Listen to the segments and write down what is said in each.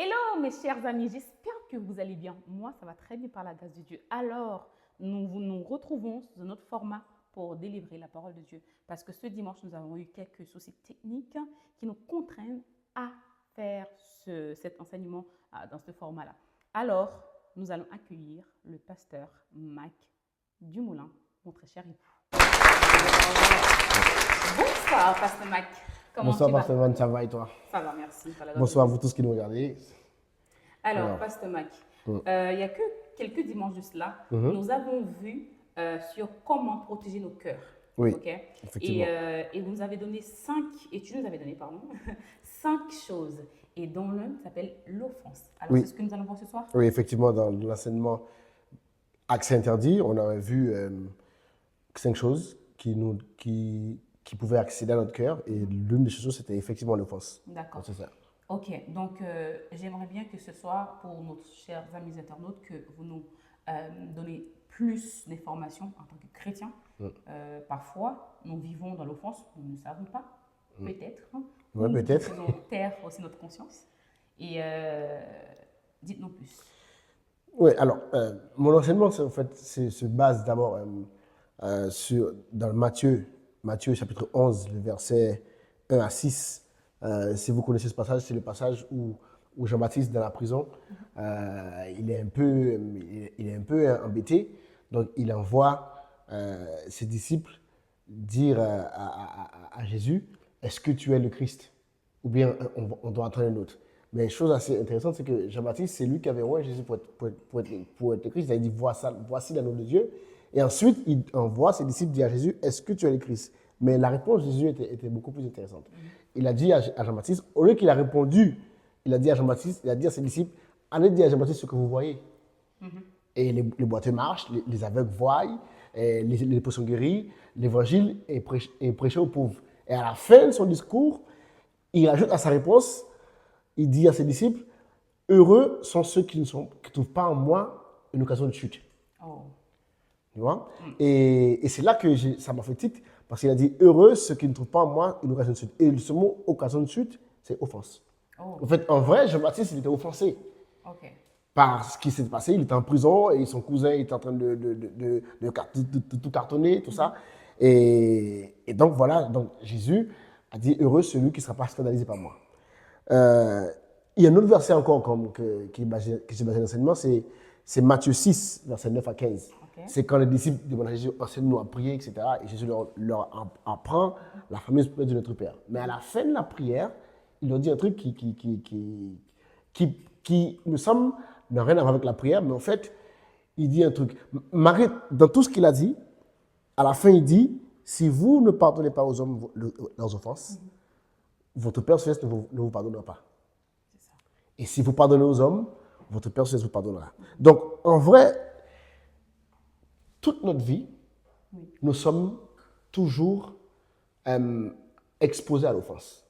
Hello mes chers amis, j'espère que vous allez bien. Moi, ça va très bien par la grâce de Dieu. Alors, nous nous retrouvons dans notre format pour délivrer la parole de Dieu. Parce que ce dimanche, nous avons eu quelques soucis techniques qui nous contraignent à faire cet enseignement dans ce format-là. Alors, nous allons accueillir le pasteur Mike Dumoulin, mon très cher époux. Bonsoir, pasteur Mike. Comment Bonsoir, tu vas? Pasteur Van, ça va et toi? Ça va, merci. Bonsoir à vous tous qui nous regardez. Alors, pasteur Mike, il y a que quelques dimanches de cela, nous avons vu sur comment protéger nos cœurs. Oui, Okay? effectivement. Et vous nous avez donné tu nous avais donné, pardon, 5 choses. Et dont l'un s'appelle l'offense. Alors, Oui. c'est ce que nous allons voir ce soir? Oui, effectivement, dans l'enseignement Accès interdit, on avait vu 5 choses qui pouvaient accéder à notre cœur. Et l'une des choses, c'était effectivement l'offense. D'accord. C'est ça. Ok, donc j'aimerais bien que ce soir, pour nos chers amis internautes, que vous nous donnez plus d'informations en tant que chrétiens. Parfois, nous vivons dans l'offense, nous ne savons pas, peut-être. Ouais, Ou peut-être. Nous faisons taire aussi notre conscience. Et dites-nous plus. Oui, alors, mon enseignement, en fait, se base d'abord dans Matthieu chapitre 11, le verset 1 à 6. Si vous connaissez ce passage, c'est le passage où Jean-Baptiste, dans la prison, il est un peu embêté. Donc, il envoie ses disciples dire à Jésus, est-ce que tu es le Christ? Ou bien on doit attendre un autre. Mais une chose assez intéressante, c'est que Jean-Baptiste, c'est lui qui avait envoyé Jésus pour être le Christ. Il a dit, voici l'agneau de Dieu. Et ensuite, il envoie ses disciples dire à Jésus, est-ce que tu es le Christ? Mais la réponse de Jésus était beaucoup plus intéressante. Il a dit à Jean-Baptiste, au lieu qu'il a répondu, il a dit à Jean-Baptiste, il a dit à ses disciples, allez dire à Jean-Baptiste ce que vous voyez. Et les boiteux marchent, les aveugles voient, et les lépreux sont guéris, l'évangile est prêché aux pauvres. Et à la fin de son discours, il ajoute à sa réponse, il dit à ses disciples, heureux sont ceux qui ne trouvent pas en moi une occasion de chute. Oh. Tu vois? Et c'est là que ça m'a fait titre, parce qu'il a dit, heureux ceux qui ne trouvent pas en moi une occasion de chute. Et ce mot occasion de chute, c'est offense. Oh. En fait, en vrai, Jean-Baptiste, il était offensé Ok. par ce qui s'est passé. Il était en prison et son cousin était en train de tout cartonner, tout ça. Et donc voilà, donc Jésus a dit heureux celui qui ne sera pas scandalisé par moi. Il y a un autre verset encore qui est basé dans l'enseignement, c'est Matthieu 6, verset 9 à 15. Okay. C'est quand les disciples demandent à Jésus, enseigne-nous à prier, etc. Et Jésus leur apprend la fameuse prière de notre Père. Mais à la fin de la prière, il leur dit un truc qui me semble n'a rien à voir avec la prière, mais en fait, il dit un truc. Dans tout ce qu'il a dit, à la fin, il dit, si vous ne pardonnez pas aux hommes leurs offenses, votre Père céleste ne vous pardonnera pas. C'est ça. Et si vous pardonnez aux hommes, votre Père céleste vous pardonnera. Donc, en vrai, toute notre vie, nous sommes toujours exposés à l'offense.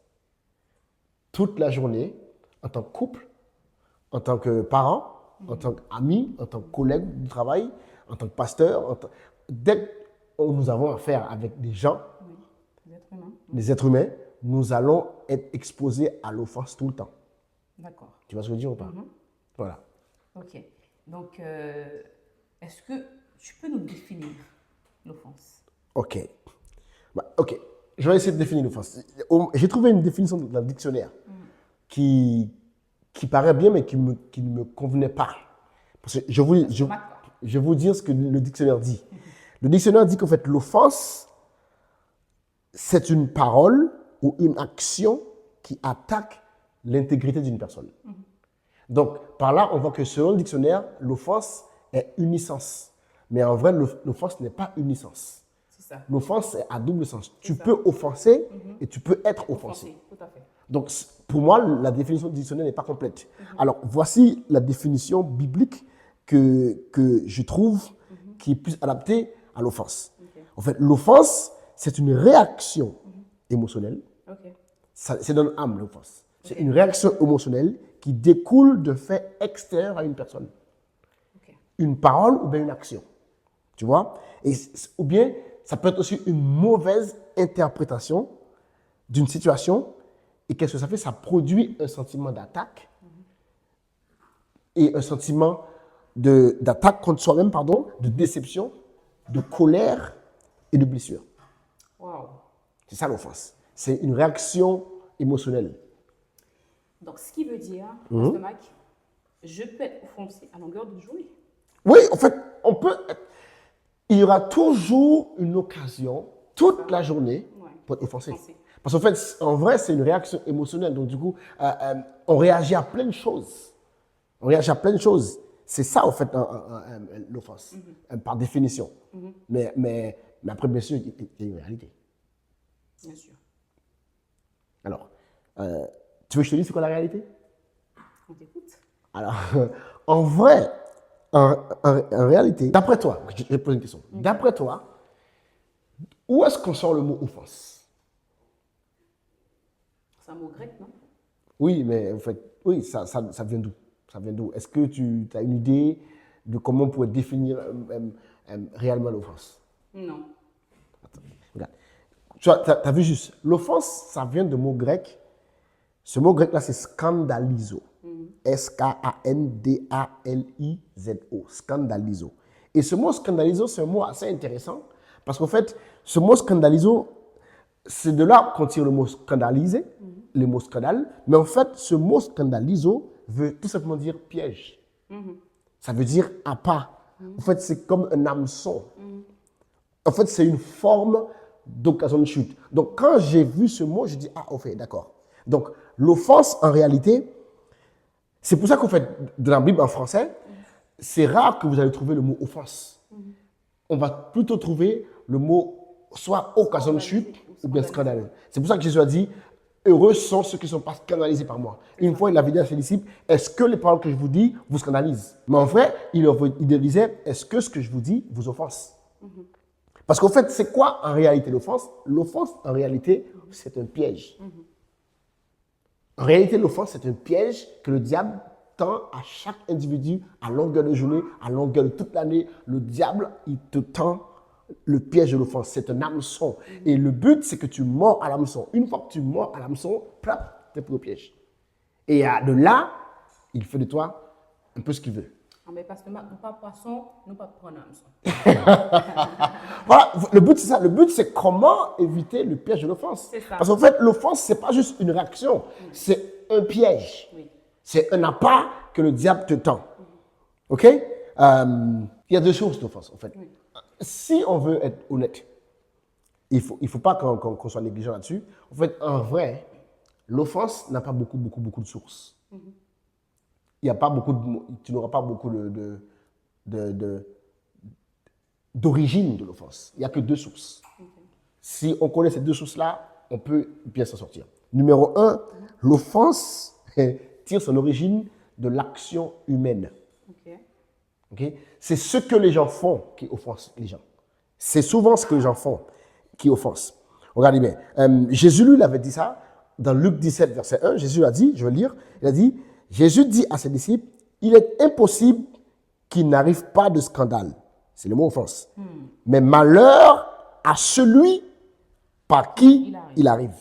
Toute la journée, en tant que couple, en tant que parent, en tant qu'ami, en tant que collègue du travail, en tant que pasteur, dès que nous avons affaire avec des gens, des êtres humains, nous allons être exposés à l'offense tout le temps. D'accord. Tu vois ce que je veux dire ou pas? Voilà. Ok. Donc, est-ce que tu peux nous définir l'offense? Ok. Ok. Je vais essayer de définir l'offense. J'ai trouvé une définition dans le dictionnaire qui paraît bien, mais qui ne me convenait pas. Parce que je vais vous dire ce que le dictionnaire dit. Le dictionnaire dit qu'en fait, l'offense, c'est une parole ou une action qui attaque l'intégrité d'une personne. Donc, par là, on voit que selon le dictionnaire, l'offense est unisens. Mais en vrai, l'offense n'est pas unisens. C'est ça. L'offense est à double sens. Tu peux offenser et tu peux être offensé. Tout à fait. Donc, pour moi, la définition du dictionnaire n'est pas complète. Alors, voici la définition biblique que je trouve qui est plus adaptée à l'offense. En fait, l'offense, c'est une réaction émotionnelle. C'est dans l'âme, l'offense. C'est une réaction émotionnelle qui découle de faits extérieurs à une personne. Une parole ou bien une action. Tu vois? Ou bien, ça peut être aussi une mauvaise interprétation d'une situation. Et qu'est-ce que ça fait? Ça produit un sentiment d'attaque et un sentiment d'attaque contre soi-même, pardon, de déception, de colère et de blessure. Wow. C'est ça l'offense. C'est une réaction émotionnelle. Donc, ce qui veut dire, Pasteur Mike, je peux être offensé à longueur de journée. Oui, en fait, il y aura toujours une occasion, toute la journée, pour être offensé. Parce qu'en fait, en vrai, c'est une réaction émotionnelle. Donc, du coup, on réagit à plein de choses. On réagit à plein de choses. C'est ça, en fait, l'offense, par définition. Mais après, bien sûr, il y a une réalité. Bien sûr. Alors, tu veux que je te dise c'est quoi la réalité? On t'écoute. Alors, en vrai, en réalité, d'après toi, je vais te poser une question. D'après toi, où est-ce qu'on sort le mot offense? C'est un mot grec, non? Oui, mais en fait, oui, ça vient d'où? Ça vient d'où? Est-ce que tu as une idée de comment on pourrait définir réellement l'offense? Non. Attends, regarde. Tu as vu juste, l'offense, ça vient de mot grec. Ce mot grec-là, c'est scandalizo. S-K-A-N-D-A-L-I-Z-O. Scandalizo. Et ce mot scandalizo, c'est un mot assez intéressant parce qu'en fait, ce mot scandalizo, c'est de là qu'on tire le mot scandaliser, le mot scandale. Mais en fait, ce mot scandalizo veut tout simplement dire piège. Ça veut dire appât. En fait, c'est comme un hameçon. En fait, c'est une forme d'occasion de chute. Donc, quand j'ai vu ce mot, je dis, ah, ok, d'accord. Donc, l'offense, en réalité, c'est pour ça qu'en fait, dans la Bible en français, c'est rare que vous allez trouver le mot offense. On va plutôt trouver le mot soit occasion de chute ou bien scandale. C'est pour ça que Jésus a dit, heureux sont ceux qui ne sont pas scandalisés par moi. Une fois, il avait dit à ses disciples, est-ce que les paroles que je vous dis vous scandalisent? Mais en vrai, il disait, est-ce que ce que je vous dis vous offense? Parce qu'en fait, c'est quoi en réalité l'offense? L'offense, en réalité, c'est un piège. En réalité, l'offense, c'est un piège que le diable tend à chaque individu à longueur de journée, à longueur de toute l'année. Le diable, il te tend le piège de l'offense. C'est un hameçon. Et le but, c'est que tu mords à l'hameçon. Une fois que tu mords à l'hameçon, tu es pris au piège. Et de là, il fait de toi un peu ce qu'il veut. Ah, mais parce que nous pas poisson, nous pas prendre hameçon. Voilà, le but, c'est ça. Le but, c'est comment éviter le piège de l'offense. Parce qu'en fait, l'offense, ce n'est pas juste une réaction, c'est un piège. Oui. C'est un appât que le diable te tend. OK? Il y a deux sources d'offense, en fait. Oui. Si on veut être honnête, il faut pas qu'on soit négligent là-dessus. En fait, en vrai, l'offense n'a pas beaucoup de sources. Il y a pas beaucoup tu n'auras pas beaucoup d'origine de l'offense. Il n'y a que deux sources. Si on connaît ces deux sources-là, on peut bien s'en sortir. Numéro 1, l'offense tire son origine de l'action humaine. Okay? C'est ce que les gens font qui offense les gens. C'est souvent ce que les gens font qui offense. Regardez bien. Jésus, lui, avait dit ça dans Luc 17, verset 1. Jésus a dit, je vais lire, il a dit, Jésus dit à ses disciples, il est impossible qu'il n'arrive pas de scandale. C'est le mot offense. Mais malheur à celui par qui il arrive.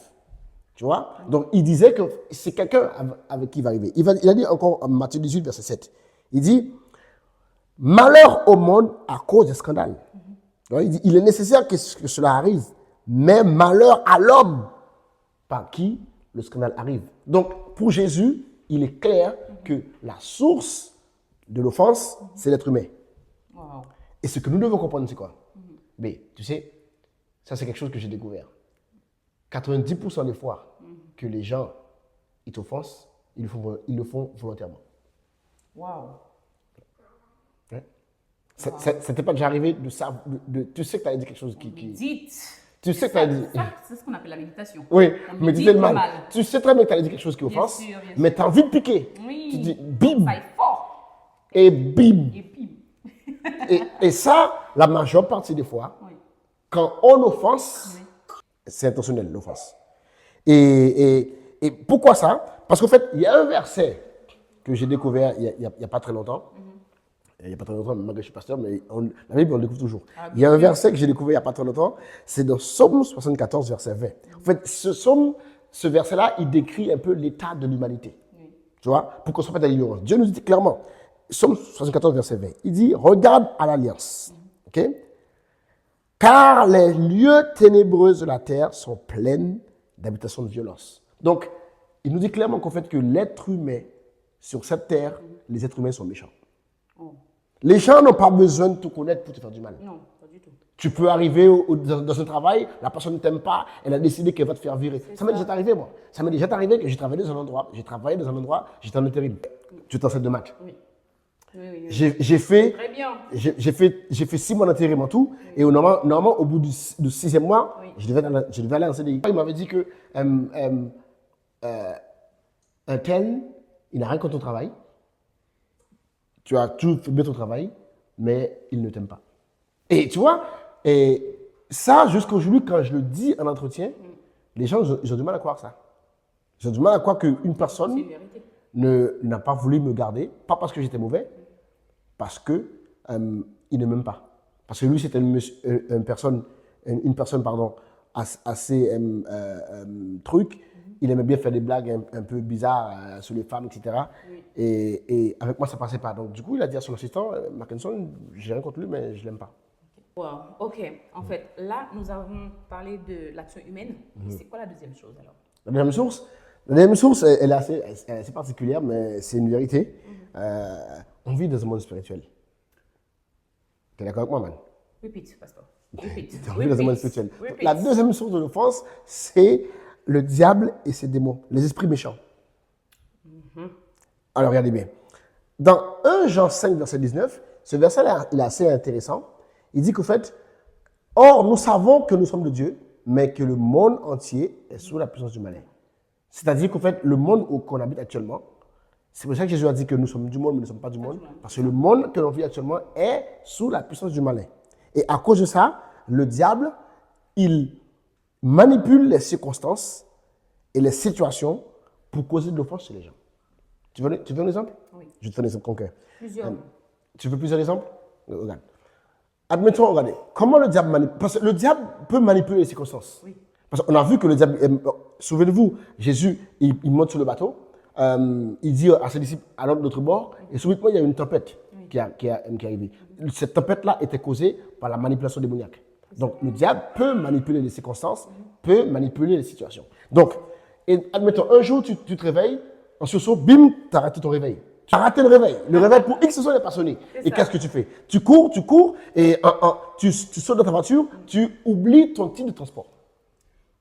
Tu vois? Donc, il disait que c'est quelqu'un avec qui il va arriver. Il a dit encore en Matthieu 18, verset 7. Il dit, malheur au monde à cause des scandales. Il dit, il est nécessaire que cela arrive, mais malheur à l'homme par qui le scandale arrive. Donc, pour Jésus, il est clair que la source de l'offense, c'est l'être humain. Wow. Et ce que nous devons comprendre, c'est quoi? Mais tu sais, ça c'est quelque chose que j'ai découvert. 90% des fois que les gens ils t'offensent, ils le font volontairement. Wow. Ouais. Ça t'est pas déjà arrivé de ça, tu sais que tu as dit quelque chose qui... Dites. Tu sais que tu as dit... C'est ce qu'on appelle la méditation. Oui, on mais tu sais le mal. Tu sais très bien que tu as dit quelque chose qui offense, bien sûr. mais tu as envie de piquer. Oui. Tu dis bim. Ça est fort. Et bim. Et bim. et ça, la majeure partie des fois, Oui. quand on offense, c'est intentionnel l'offense. Et pourquoi ça? Parce qu'en fait, il y a un verset que j'ai découvert il n'y a pas très longtemps. Il n'y a pas très longtemps, malgré que je suis pasteur, mais la Bible, on le découvre toujours. Il y a un verset que j'ai découvert il n'y a pas très longtemps, c'est dans Psaume 74, verset 20. En fait, ce verset-là, il décrit un peu l'état de l'humanité. Tu vois, pour qu'on ne soit pas dans l'ignorance. Dieu nous dit clairement, Somme 74, verset 20. Il dit, regarde à l'alliance. OK? Car les lieux ténébreux de la terre sont pleins d'habitations de violence. Donc, il nous dit clairement qu'en fait, que l'être humain, sur cette terre, les êtres humains sont méchants. Oh. Les gens n'ont pas besoin de te connaître pour te faire du mal. Non, pas du tout. Tu peux arriver dans un travail, la personne ne t'aime pas, elle a décidé qu'elle va te faire virer. Ça m'est déjà arrivé, moi. Ça m'est déjà arrivé que j'ai travaillé dans un endroit, j'étais en intérim. Tu t'en sais de maths. Oui. Oui. J'ai fait, Très bien. j'ai fait 6 mois d'intérim en tout, et normalement, au bout du 6e mois, Oui. je devais aller en CDI. Il m'avait dit que un tel, il n'a rien contre ton travail, tu as tout fait bien ton travail, mais il ne t'aime pas. Et tu vois, et ça, jusqu'aujourd'hui, quand je le dis en entretien, les gens, ils ont du mal à croire ça. Ils ont du mal à croire qu'une personne C'est une vérité. n'a pas voulu me garder, pas parce que j'étais mauvais, parce qu'il ne m'aime pas. Parce que lui, c'était une personne, pardon, assez truc. Il aimait bien faire des blagues un peu bizarres sur les femmes, etc. Oui. Et avec moi, ça ne passait pas. Donc, du coup, il a dit à son assistant, Mackinson, j'ai rien contre lui, mais je ne l'aime pas. Wow. Ok. En fait, là, nous avons parlé de l'action humaine. C'est quoi la deuxième chose alors? La deuxième source, elle est assez particulière, mais c'est une vérité. On vit dans un monde spirituel. Tu es d'accord avec moi, man? Repeat, pasteur. Repeat. On vit dans un monde spirituel. Repeat. La deuxième source de l'offense, c'est le diable et ses démons, les esprits méchants. Alors, regardez bien. Dans 1 Jean 5, verset 19, ce verset-là, il est assez intéressant. Il dit qu'au fait, or, nous savons que nous sommes de Dieu, mais que le monde entier est sous la puissance du malin. C'est-à-dire qu'en fait, le monde où on habite actuellement, c'est pour ça que Jésus a dit que nous sommes du monde, mais nous ne sommes pas du monde. Parce que le monde que l'on vit actuellement est sous la puissance du malin. Et à cause de ça, le diable, il manipule les circonstances et les situations pour causer de l'offense chez les gens. Tu veux un exemple? Oui. Je te donne un exemple concret. Plusieurs. Tu veux plusieurs exemples? Regarde. Admettons, regardez, comment le diable manipule? Parce que le diable peut manipuler les circonstances. Oui. Parce qu'on a vu que le diable, souvenez-vous, Jésus, il monte sur le bateau, il dit à ses disciples, allons de l'autre bord, et subitement, il y a une tempête qui est arrivée. Cette tempête-là était causée par la manipulation démoniaque. Donc, le diable peut manipuler les circonstances, peut manipuler les situations. Donc, admettons, un jour, tu te réveilles, en sursaut, bim, tu as raté ton réveil. Tu as raté le réveil. Le réveil pour X raison n'est pas sonné. Et qu'est-ce que tu fais? Tu cours, et tu sautes dans ta voiture, tu oublies ton titre de transport.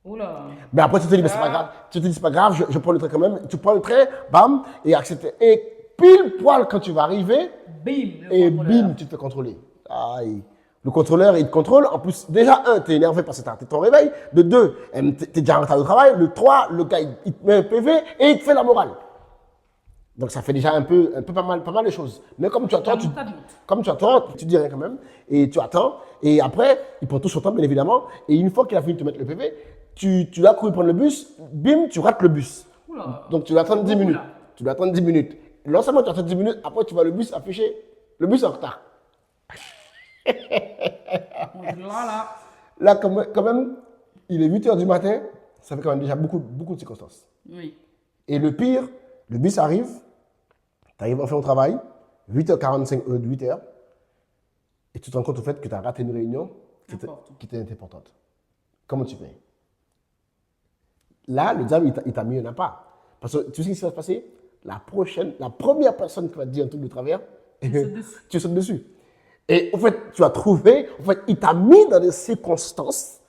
Oula. Mais après, tu te dis, mais c'est pas grave. Tu te dis, c'est pas grave, je prends le train quand même. Tu prends le train, bam, et accepte. Et pile poil, quand tu vas arriver, Bim. et bim, tu te fais contrôler. Aïe. Le contrôleur, il te contrôle. En plus, déjà, tu es énervé parce que tu as raté ton réveil. De 2, tu es déjà en retard au travail. Le 3, le gars, il te met un PV et il te fait la morale. Donc, ça fait déjà un peu pas mal de choses. Mais comme tu attends, tu dis rien quand même. Et tu attends. Et après, il prend tout son temps, bien évidemment. Et une fois qu'il a fini de te mettre le PV, tu dois courir prendre le bus. Bim, tu rates le bus. Oula. Donc, tu dois attendre 10 minutes. Oula. Tu dois attendre 10 minutes. Non seulement tu attends 10 minutes, après, tu vois le bus affiché. Le bus est en retard. Là. Là, quand même, il est 8 h du matin. Ça fait quand même déjà beaucoup de circonstances. Oui. Et le pire, le bus arrive. Tu arrives enfin au travail, 8h45, 8h, et tu te rends compte au fait que tu as raté une réunion qui était importante. Comment tu fais? Là, le diable, il t'a mis un appât. Parce que tu sais ce qui va se passer? La première personne qui va te dire un truc de travers, tu sautes dessus. Et en fait, tu as trouvé, il t'a mis dans des circonstances,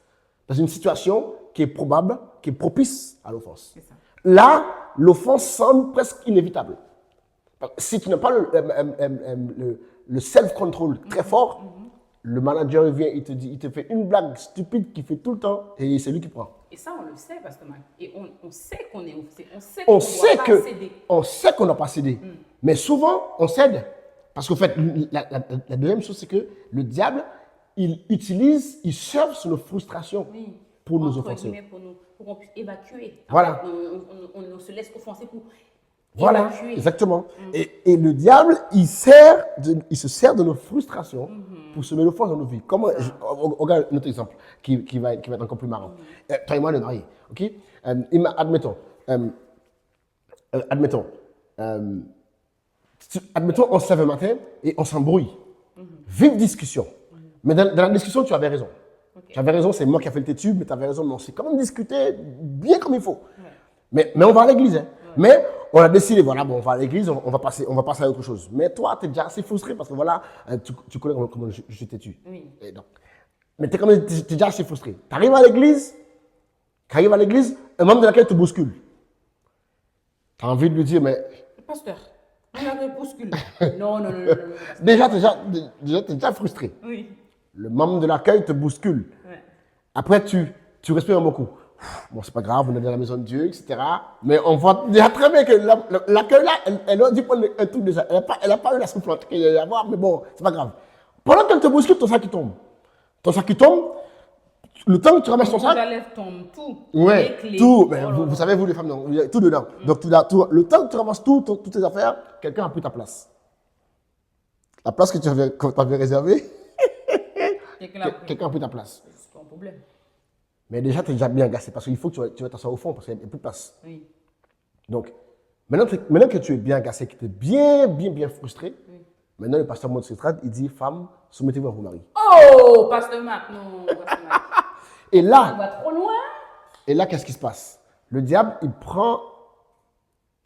dans une situation qui est probable, qui est propice à l'offense. Là, l'offense semble presque inévitable. Si tu n'as pas le self-control très fort, le manager vient, il te fait une blague stupide qu'il fait tout le temps et c'est lui qui prend. Et ça, on le sait, Pasteur Mac. Et on sait qu'on est On sait qu'on n'a pas cédé. Mais souvent, on cède. Parce qu'en fait, la deuxième chose, c'est que le diable, il surfe sur nos frustrations pour nous offenser. Pour qu'on puisse évacuer. Voilà. On se laisse offenser pour voilà, évacuer. exactement. Et le diable, il se sert de nos frustrations pour semer l'offense dans nos vies. Comment, regarde notre exemple qui va être encore plus marrant. Toi et moi, on est mariés. OK? Admettons, Admettons, on se lève le matin et on s'embrouille. Vive discussion. Mais dans la discussion, tu avais raison. Ok. Tu avais raison, c'est moi qui ai fait le têtu, mais tu avais raison. Mais on s'est quand même discuté bien comme il faut. Ouais. Mais on va à l'église. Hein. Mais on a décidé, voilà, bon, on va à l'église, on va passer à autre chose. Mais toi, tu es déjà assez frustré parce que voilà, tu connais comment je suis têtu. Oui. Et donc, mais t'es déjà assez frustré. Tu arrives à l'église, un membre de laquelle te bouscule. Tu as envie de lui dire, mais Pasteur, on a un bouscule. Non, non, non, non, non. déjà, t'es déjà frustré. Oui. Le membre de l'accueil te bouscule. Ouais. Après, tu respires un bon coup. Bon, c'est pas grave, on est dans la maison de Dieu, etc. Mais on voit déjà très bien que l'accueil là, elle a dû prendre un truc déjà. Elle n'a pas eu la soufflante qu'il y a à avoir, mais bon, c'est pas grave. Pendant qu'elle te bouscule, ton sac qui tombe. Ton sac qui tombe, le temps que tu ramasses ton sac. J'enlève ton tout. Ouais, Les clés. tout. Oh Mais là vous là. savez, vous les femmes, non, il y a tout dedans. Donc, le temps que tu ramasses toutes tes affaires, quelqu'un a pris ta place. La place que tu avais réservée, quelqu'un a pris ta place. C'est pas un problème. Mais déjà, tu es déjà bien agacé parce qu'il faut que tu vas t'asseoir au fond parce qu'il n'y a plus de place. Oui. Donc, maintenant que tu es bien agacé, que tu es bien frustré, maintenant le pasteur monte sur l'estrade, il dit, femme, soumettez-vous à vos maris. Oh, Pasteur Marc, non, Pasteur Marc. Et On là, va trop loin. qu'est-ce qui se passe? Le diable, il prend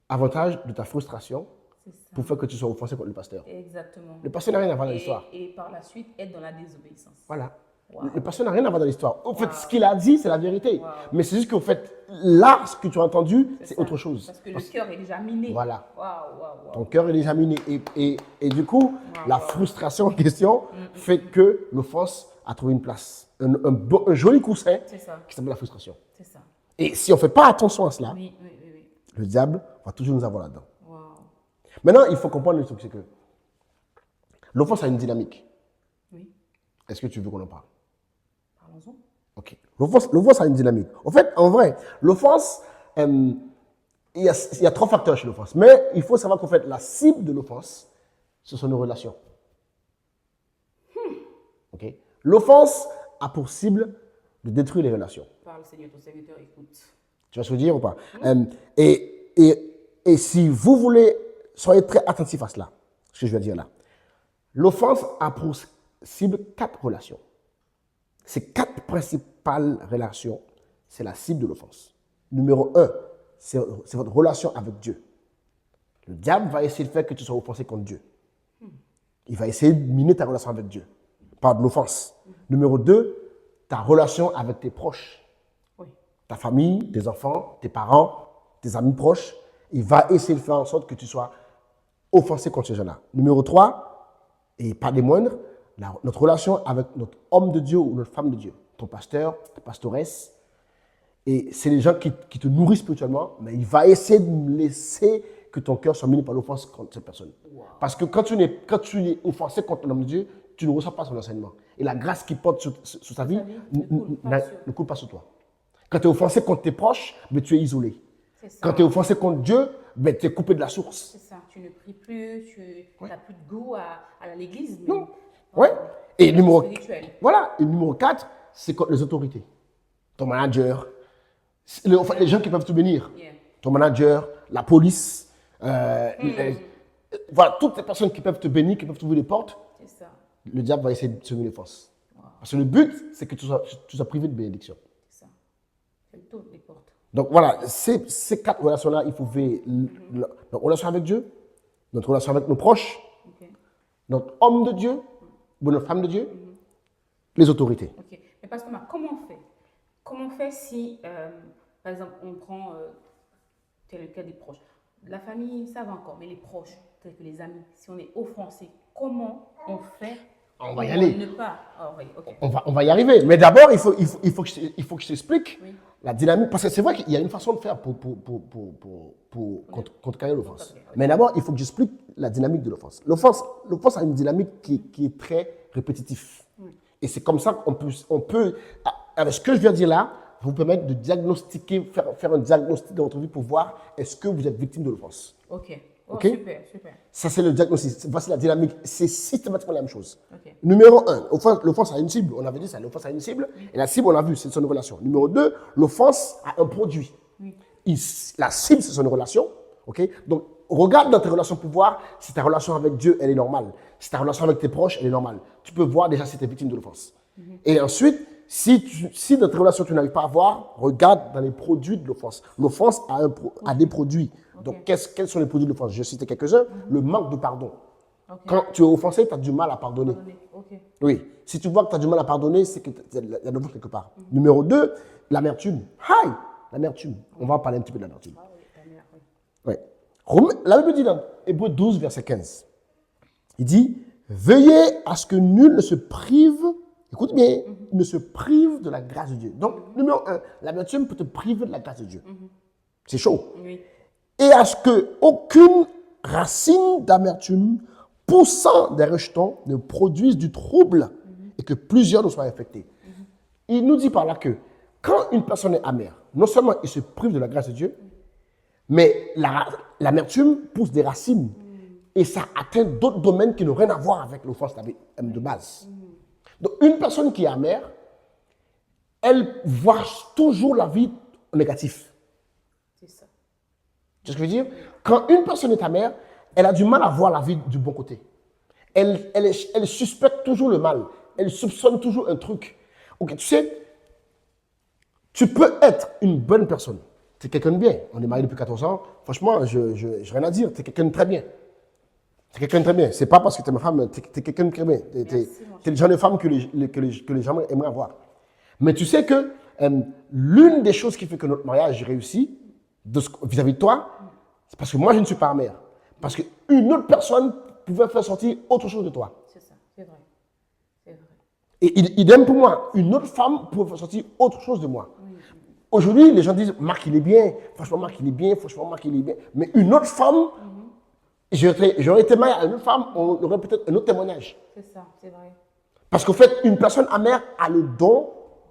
avantage de ta frustration C'est ça. pour faire que tu sois offensé contre le pasteur. Exactement. Le pasteur n'a rien à voir dans l'histoire. Et par la suite, être dans la désobéissance. Voilà. Wow. Le pasteur n'a rien à voir dans l'histoire. Au fait, ce qu'il a dit, c'est la vérité. Wow. Mais c'est juste qu'au fait, là, ce que tu as entendu, c'est ça. autre chose. Parce que le cœur est déjà miné. Voilà. Waouh, waouh, waouh. Ton cœur est déjà miné. Et du coup, la frustration en question fait que l'offense a trouvé une place. Un joli coussin C'est ça. qui s'appelle la frustration. C'est ça. Et si on ne fait pas attention à cela, Oui, oui, oui, oui. le diable va toujours nous avoir là-dedans. Waouh. Maintenant, il faut comprendre le truc, c'est que l'offense a une dynamique. Oui. Est-ce que tu veux qu'on en parle? Parlons-en. Ok. L'offense a une dynamique. En fait, en vrai, l'offense, il y a trois facteurs chez l'offense. Mais il faut savoir qu'en fait, la cible de l'offense, ce sont nos relations. Ok. L'offense a pour cible de détruire les relations. Parle, Seigneur, ton serviteur écoute. Tu vois ce que je veux dire ou pas? Et si vous voulez, soyez très attentifs à cela, ce que je vais dire là. L'offense a pour cible 4 relations. Ces 4 principales relations, c'est la cible de l'offense. Numéro 1, c'est votre relation avec Dieu. Le diable va essayer de faire que tu sois offensé contre Dieu. Il va essayer de miner ta relation avec Dieu par de l'offense. Numéro 2, ta relation avec tes proches. Oui. Ta famille, tes enfants, tes parents, tes amis proches. Il va essayer de faire en sorte que tu sois offensé contre ces gens-là. Numéro 3, et pas des moindres, notre relation avec notre homme de Dieu ou notre femme de Dieu. Ton pasteur, ta pastoresse. Et c'est les gens qui te nourrissent spirituellement, mais il va essayer de laisser que ton cœur soit miné par l'offense contre cette personne. Wow. Parce que quand tu es offensé contre l'homme de Dieu, tu ne reçois pas son enseignement. Et la grâce qu'il porte sur ta vie ne coule pas sur toi. Quand tu es offensé contre tes proches, mais tu es isolé. Quand tu es offensé contre Dieu, ben, tu es coupé de la source. C'est ça, tu ne pries plus, tu n'as plus de goût à l'église. Non. Ouais. Et numéro 4, c'est contre les autorités. Ton manager, les gens qui peuvent te bénir. Yeah. Ton manager, la police, voilà, toutes les personnes qui peuvent te bénir, qui peuvent t'ouvrir les portes. C'est ça. Le diable va essayer de semer l'offense. Wow. Parce que le but, c'est que tu sois privé de bénédiction. C'est ça. C'est le tour des portes. Donc voilà, ces 4 relations-là, il faut veiller. Notre relation avec Dieu, notre relation avec nos proches, notre homme de Dieu, ou notre femme de Dieu, les autorités. Ok. Mais parce que comment on fait? Comment on fait si, par exemple, on prend tel le cas des proches? La famille, ça va encore, mais les proches, tels que les amis, si on est offensé, comment on fait? On va y aller. Ne pas. Oh, oui, okay. On va y arriver. Mais d'abord, il faut que je t'explique la dynamique. Parce que c'est vrai qu'il y a une façon de faire pour contrecarrer l'offense. Okay. Mais d'abord, il faut que j'explique la dynamique de l'offense. L'offense a une dynamique qui est très répétitive. Et c'est comme ça qu'on peut, avec ce que je viens de dire là, vous permettre de diagnostiquer, faire un diagnostic dans votre vie pour voir est-ce que vous êtes victime de l'offense. Ok. Oh, okay? Super, super. Ça, c'est le diagnostic. Voici la dynamique. C'est systématiquement la même chose. Okay. Numéro 1, l'offense a une cible. On avait dit ça, l'offense a une cible. Et la cible, on l'a vu, c'est son relation. Numéro 2, l'offense a un produit. La cible, c'est son relation. Okay? Donc, regarde dans tes relations pour voir si ta relation avec Dieu, elle est normale. Si ta relation avec tes proches, elle est normale. Tu peux voir déjà si tu es victime de l'offense. Et ensuite, si dans tes relations, tu n'arrives pas à voir, regarde dans les produits de l'offense. L'offense a des produits. Donc, quels sont les produits de l'offense? Je citais quelques-uns. Le manque de pardon. Quand tu es offensé, tu as du mal à pardonner. Oui. Si tu vois que tu as du mal à pardonner, c'est qu'il y a de l'offense quelque part. Numéro 2, l'amertume. L'amertume. On va en parler un petit peu de l'amertume. Ouais. La Bible dit dans Hébreux 12, verset 15, il dit, veillez à ce que nul ne se prive, écoute bien, ne se prive de la grâce de Dieu. Donc, numéro 1, l'amertume peut te priver de la grâce de Dieu. C'est chaud. Oui. Et à ce qu'aucune racine d'amertume poussant des rejetons ne produise du trouble et que plusieurs ne soient infectés. Il nous dit par là que quand une personne est amère, non seulement il se prive de la grâce de Dieu, mais l'amertume pousse des racines et ça atteint d'autres domaines qui n'ont rien à voir avec l'offense de base. Donc, une personne qui est amère, elle voit toujours la vie négative. C'est ça. Tu sais ce que je veux dire? Quand une personne est amère, elle a du mal à voir la vie du bon côté. Elle suspecte toujours le mal. Elle soupçonne toujours un truc. Ok, tu sais, tu peux être une bonne personne. Tu es quelqu'un de bien. On est mariés depuis 14 ans. Franchement, je n'ai rien à dire. Tu es quelqu'un de très bien. Tu es quelqu'un de très bien. Ce n'est pas parce que tu es ma femme, tu es quelqu'un de très bien. Tu es le genre de femme que les gens aimeraient avoir. Mais tu sais que l'une des choses qui fait que notre mariage réussit vis-à-vis de toi, c'est parce que moi, je ne suis pas amère. Parce qu'une autre personne pouvait faire sortir autre chose de toi. C'est ça, c'est vrai. C'est vrai. Et idem pour moi, une autre femme pouvait faire sortir autre chose de moi. Aujourd'hui, les gens disent, Marc, il est bien. Franchement, Marc, il est bien. Franchement, Marc, il est bien. Mais une autre femme, j'aurais été marié à une autre femme, on aurait peut-être un autre témoignage. C'est ça, c'est vrai. Parce qu'en fait, une personne amère a le don,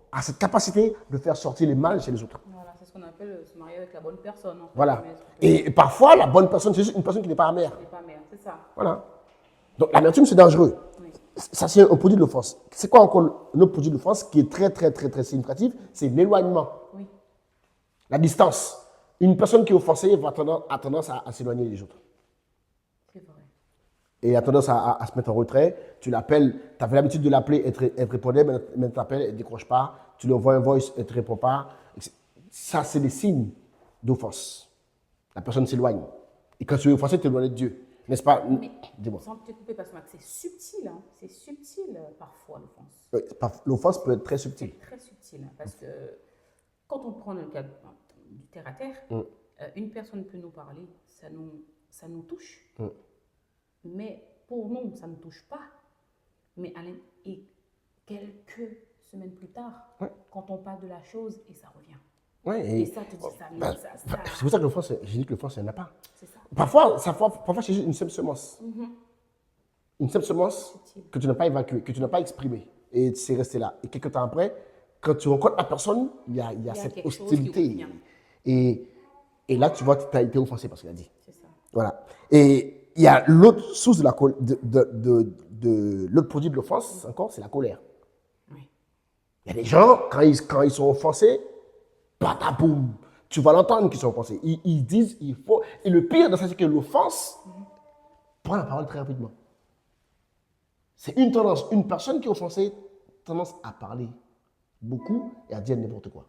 a cette capacité de faire sortir les mal chez les autres. Voilà, c'est ce qu'on appelle se marier avec la bonne personne. En fait. Voilà. Et parfois, la bonne personne, c'est juste une personne qui n'est pas amère. Qui n'est pas amère, c'est ça. Voilà. Donc, l'amertume, c'est dangereux. Oui. Ça, c'est un produit de l'offense. C'est quoi encore un autre produit de l'offense qui est très, très, très, très significatif? C'est l'éloignement. Oui. La distance. Une personne qui est offensée va a tendance à s'éloigner des autres. C'est vrai. Et a tendance à se mettre en retrait. Tu l'appelles, tu avais l'habitude de l'appeler, elle te répondait, mais tu l'appelles, elle ne décroche pas. Tu lui envoies un voice, elle ne te répond pas. Ça, c'est des signes d'offense. La personne s'éloigne. Et quand tu es offensé, tu éloignes de Dieu. N'est-ce pas? Dis-moi. Sans te couper, parce que c'est subtil, hein. C'est subtil parfois l'offense. Oui, l'offense peut être très subtile. C'est très subtil, hein, parce que quand on prend le cas du terre à terre, une personne peut nous parler, ça nous touche. Mais pour nous, ça ne touche pas. Mais et quelques semaines plus tard, quand on parle de la chose, et ça revient. Ouais, et ça te dit ça. C'est pour ça que l'offense, j'ai dit que l'offense, il n'y en a pas. C'est ça. Parfois, c'est juste une simple semence. Une simple semence que tu n'as pas évacuée, que tu n'as pas exprimée. Et c'est resté là. Et quelques temps après, quand tu rencontres la personne, il y a cette hostilité. Et là, tu vois, tu as été offensé parce qu'il a dit. C'est ça. Voilà. Et il y a l'autre source de l'autre produit de l'offense, encore, c'est la colère. Oui. Il y a des gens, quand ils sont offensés, patapoum, tu vas l'entendre qu'ils sont offensés. Ils disent, il faut. Et le pire de ça, c'est que l'offense prend la parole très rapidement. C'est une tendance. Une personne qui est offensée, tendance à parler beaucoup et à dire n'importe quoi.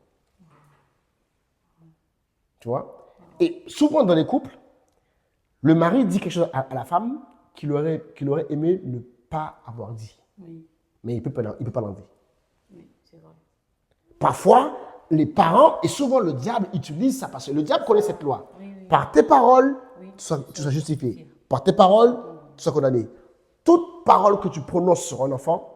Tu vois? Et souvent dans les couples, le mari dit quelque chose à la femme qu'il aurait aimé ne pas avoir dit. Oui. Mais il ne peut pas l'enlever. Oui, c'est vrai. Parfois, les parents, et souvent le diable utilise ça parce que le diable connaît cette loi. Oui. Par tes paroles, Oui. tu seras justifié. Par tes paroles, tu seras condamné. Toute parole que tu prononces sur un enfant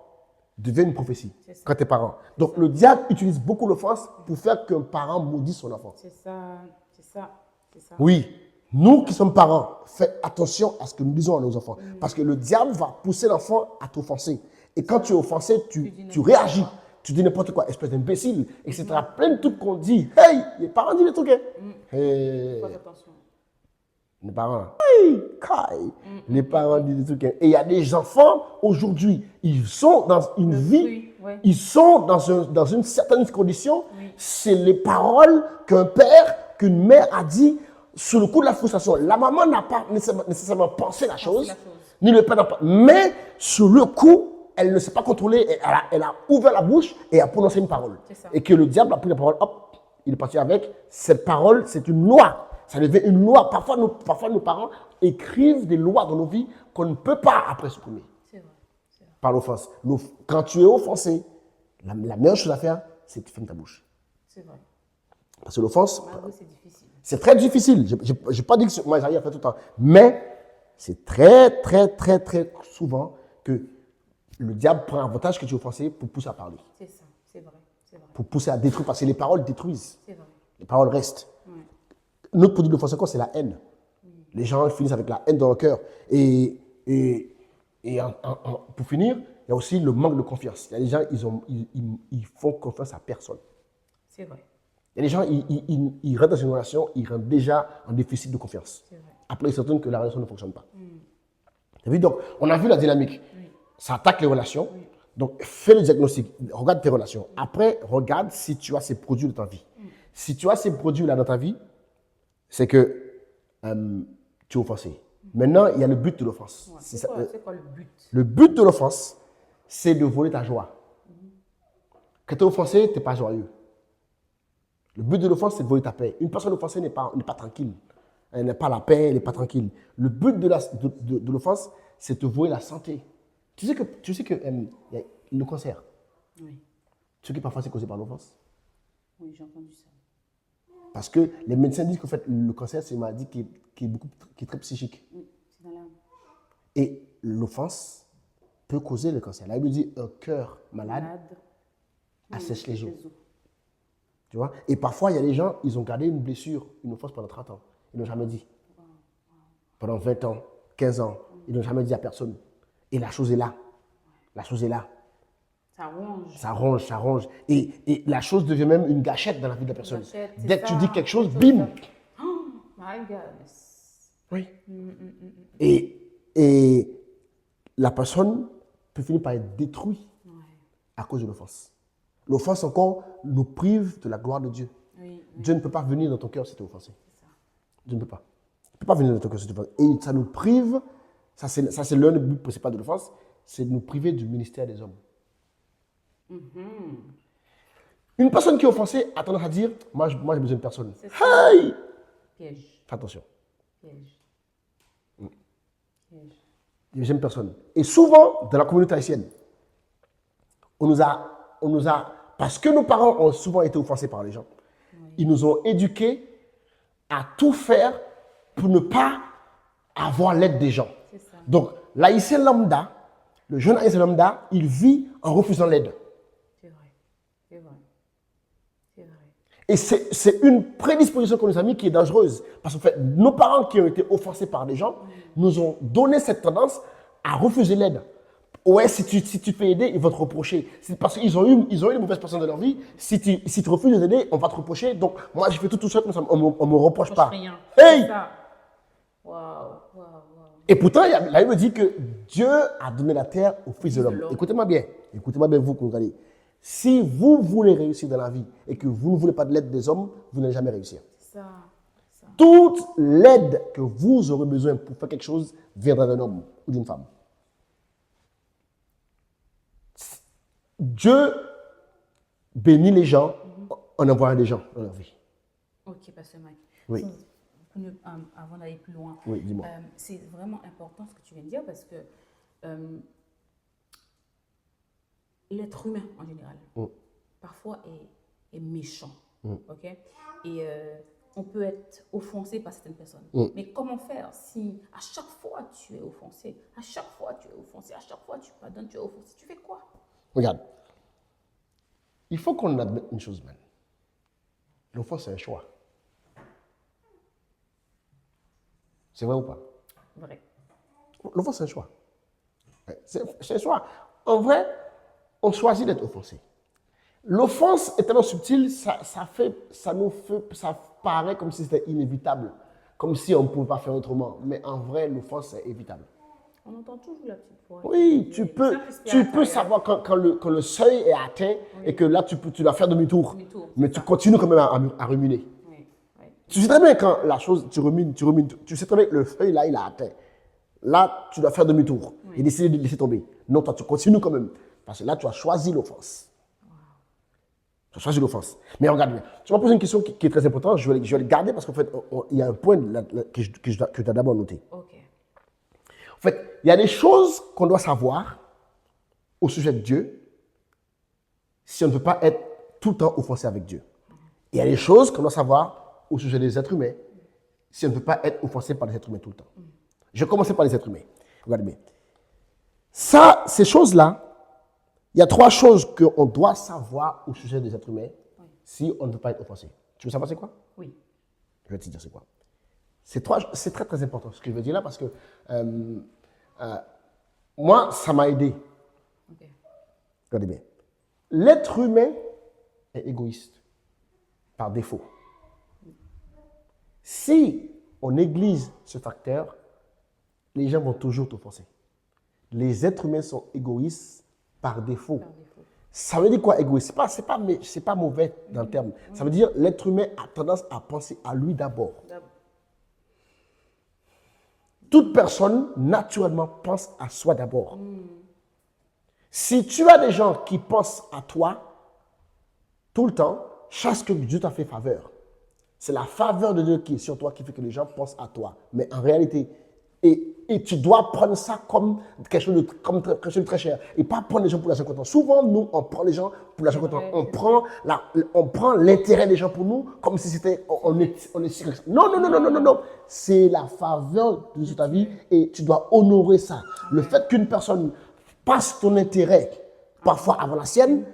devient une prophétie quand tes parents. Donc le diable utilise beaucoup l'offense pour faire qu'un parent maudisse son enfant. C'est ça, c'est ça, c'est ça. Oui, nous qui sommes parents, faites attention à ce que nous disons à nos enfants. Parce que le diable va pousser l'enfant à t'offenser. Et quand tu es offensé, tu réagis. Tu dis n'importe quoi, espèce d'imbécile, etc. Plein de trucs qu'on dit. Hey, les parents disent des trucs. Hey. Fais attention. Les parents, hey, Kai. Les parents disent des trucs. Et il y a des enfants, aujourd'hui, ils sont dans une vie, ils sont dans une certaine condition. C'est les paroles qu'un père, qu'une mère a dit. Sous le coup de la frustration, la maman n'a pas nécessairement pensé la chose, la chose. ni le père n'a pas. Mais sur le coup, elle ne s'est pas contrôlée, et elle a ouvert la bouche et a prononcé une parole. C'est ça. Et que le diable a pris la parole, hop, il est parti avec. Cette parole, c'est une loi. Ça devient une loi. Parfois, nos parents écrivent des lois dans nos vies qu'on ne peut pas après supprimer C'est vrai. par l'offense. Quand tu es offensé, la meilleure chose à faire, c'est de fermer ta bouche. C'est vrai. Parce que l'offense, Malgré, c'est difficile. c'est très difficile. Je n'ai pas dit que moi, j'arrive à faire tout le temps. Mais c'est très, très, très, très souvent que le diable prend avantage que tu es offensé pour pousser à parler. C'est ça. C'est vrai. C'est vrai. Pour pousser à détruire. Parce que les paroles détruisent. C'est vrai. Les paroles restent. Ouais. Notre produit de l'offense encore, c'est la haine. Les gens finissent avec la haine dans leur cœur. Et pour finir, il y a aussi le manque de confiance. Il y a des gens, ils font confiance à personne. C'est vrai. Il y a des gens, ils rentrent dans une relation, ils rentrent déjà en déficit de confiance. C'est vrai. Après, ils se retournent que la relation ne fonctionne pas. T'as vu? Donc, on a vu la dynamique. Ça attaque les relations. Donc, fais le diagnostic. Regarde tes relations. Après, regarde si tu as ces produits dans ta vie. Si tu as ces produits-là dans ta vie, c'est que tu es offensé. Maintenant, il y a le but de l'offense. Ouais. C'est C'est quoi le but? Le but de l'offense, c'est de voler ta joie. Quand tu es offensé, tu n'es pas joyeux. Le but de l'offense, c'est de voler ta paix. Une personne offensée n'est pas tranquille. Elle n'a pas la paix, elle n'est pas tranquille. Le but de l'offense, c'est de te voler la santé. Tu sais que y a le cancer. Oui. Tu sais que parfois c'est causé par l'offense. Oui, j'ai entendu ça. Parce que les médecins disent qu'en fait, le cancer, c'est une maladie qui est très psychique. Oui, c'est dans l'âme. Et l'offense peut causer le cancer. La Bible dit un cœur malade assèche les jours. Tu vois? Et parfois, il y a des gens, ils ont gardé une blessure, une offense pendant 30 ans. Ils n'ont jamais dit. Pendant 20 ans, 15 ans, ils n'ont jamais dit à personne. Et la chose est là. La chose est là. Ça ronge. Ça ronge, ça ronge. Et la chose devient même une gâchette dans la vie de la personne. Gâchette, c'est Dès que tu ça. dis quelque chose, bim! Oh my goodness. Oui. Et la personne peut finir par être détruite à cause de l'offense. L'offense encore nous prive de la gloire de Dieu. Oui, Dieu ne peut pas venir dans ton cœur si tu es offensé. c'est ça. Dieu ne peut pas. Il ne peut pas venir dans ton cœur si tu es offensé. Et ça nous prive, ça c'est l'un des buts principaux de l'offense, c'est de nous priver du ministère des hommes. Une personne qui est offensée a tendance à dire, moi j'ai besoin de personne. Hey! Piège. Fais attention. Piège. Piège. J'ai besoin de personne. Et souvent, dans la communauté haïtienne, on nous a, parce que nos parents ont souvent été offensés par les gens, ils nous ont éduqués à tout faire pour ne pas avoir l'aide des gens. C'est ça. Donc, l'haïtien lambda, le jeune haïtien lambda, il vit en refusant l'aide. C'est vrai. C'est vrai. C'est vrai. Et c'est une prédisposition qu'on nous a mis qui est dangereuse. Parce qu'en fait, nos parents qui ont été offensés par des gens nous ont donné cette tendance à refuser l'aide. Ouais, si tu peux aider, ils vont te reprocher. C'est parce qu'ils ont eu une mauvaise personne dans leur vie. Si tu refuses d'aider, on va te reprocher. Donc, moi, j'ai fait tout seul, comme ça, on ne me reproche pas. Rien. Hey! C'est ça. Waouh. Et pourtant, la Bible dit que Dieu a donné la terre aux fils de l'homme. Écoutez-moi bien, vous qui nous regardez. Si vous voulez réussir dans la vie et que vous ne voulez pas de l'aide des hommes, vous n'allez jamais réussir. C'est ça. Toute l'aide que vous aurez besoin pour faire quelque chose viendra d'un homme ou d'une femme. Dieu bénit les gens en envoyant des gens dans leur vie. Ok, Pasteur Mike. Oui. Avant d'aller plus loin, Oui, dis-moi. c'est vraiment important ce que tu viens de dire parce que l'être humain en général, parfois est méchant. Ok? Et on peut être offensé par certaines personnes. Mais comment faire si à chaque fois tu es offensé, à chaque fois tu es offensé, à chaque fois tu pardonnes, tu es offensé, tu fais quoi? Regarde, il faut qu'on admette une chose, man. L'offense, c'est un choix. C'est vrai ou pas? Vrai. L'offense, c'est un choix. C'est un choix. En vrai, on choisit d'être offensé. L'offense est tellement subtile, ça paraît comme si c'était inévitable, comme si on ne pouvait pas faire autrement. Mais en vrai, l'offense est évitable. On entend toujours la petite voix. Oui, tu peux savoir quand le seuil est atteint et que là, tu dois faire demi-tour. Mais tu continues quand même à ruminer. Oui. Tu sais très bien quand la chose, tu rumines, tu sais très bien que le feuille là, il a atteint. Là, tu dois faire demi-tour et décider de laisser tomber. Non, toi, tu continues quand même. Parce que là, tu as choisi l'offense. Tu as choisi l'offense. Mais regarde bien. Tu m'as posé une question qui est très importante. Je vais le garder parce qu'en fait, il y a un point que je dois d'abord noter. Ok. En fait, il y a des choses qu'on doit savoir au sujet de Dieu si on ne peut pas être tout le temps offensé avec Dieu. Il y a des choses qu'on doit savoir au sujet des êtres humains si on ne peut pas être offensé par les êtres humains tout le temps. Je vais commencer par les êtres humains. Regardez bien. Ça, ces choses-là, il y a 3 choses qu'on doit savoir au sujet des êtres humains si on ne peut pas être offensé. Tu veux savoir c'est quoi? Oui. Je vais te dire c'est quoi. C'est très très important ce que je veux dire là parce que moi, ça m'a aidé. Ok. Regardez bien. L'être humain est égoïste par défaut. Si on néglige ce facteur, les gens vont toujours t'offenser. Les êtres humains sont égoïstes par défaut. Par défaut. Ça veut dire quoi égoïste? C'est pas mauvais dans le terme. Ça veut dire l'être humain a tendance à penser à lui d'abord. D'abord. Toute personne, naturellement, pense à soi d'abord. Si tu as des gens qui pensent à toi tout le temps, chasse que Dieu t'a fait faveur. C'est la faveur de Dieu qui est sur toi qui fait que les gens pensent à toi. Mais en réalité, et tu dois prendre ça comme quelque chose de très cher. Et pas prendre les gens pour l'argent comptant. Souvent, nous, on prend les gens pour l'argent comptant. On prend l'intérêt des gens pour nous comme si c'était, on est non, non, non, non, non, non, non. C'est la faveur de ta vie et tu dois honorer ça. Le fait qu'une personne passe ton intérêt parfois avant la sienne,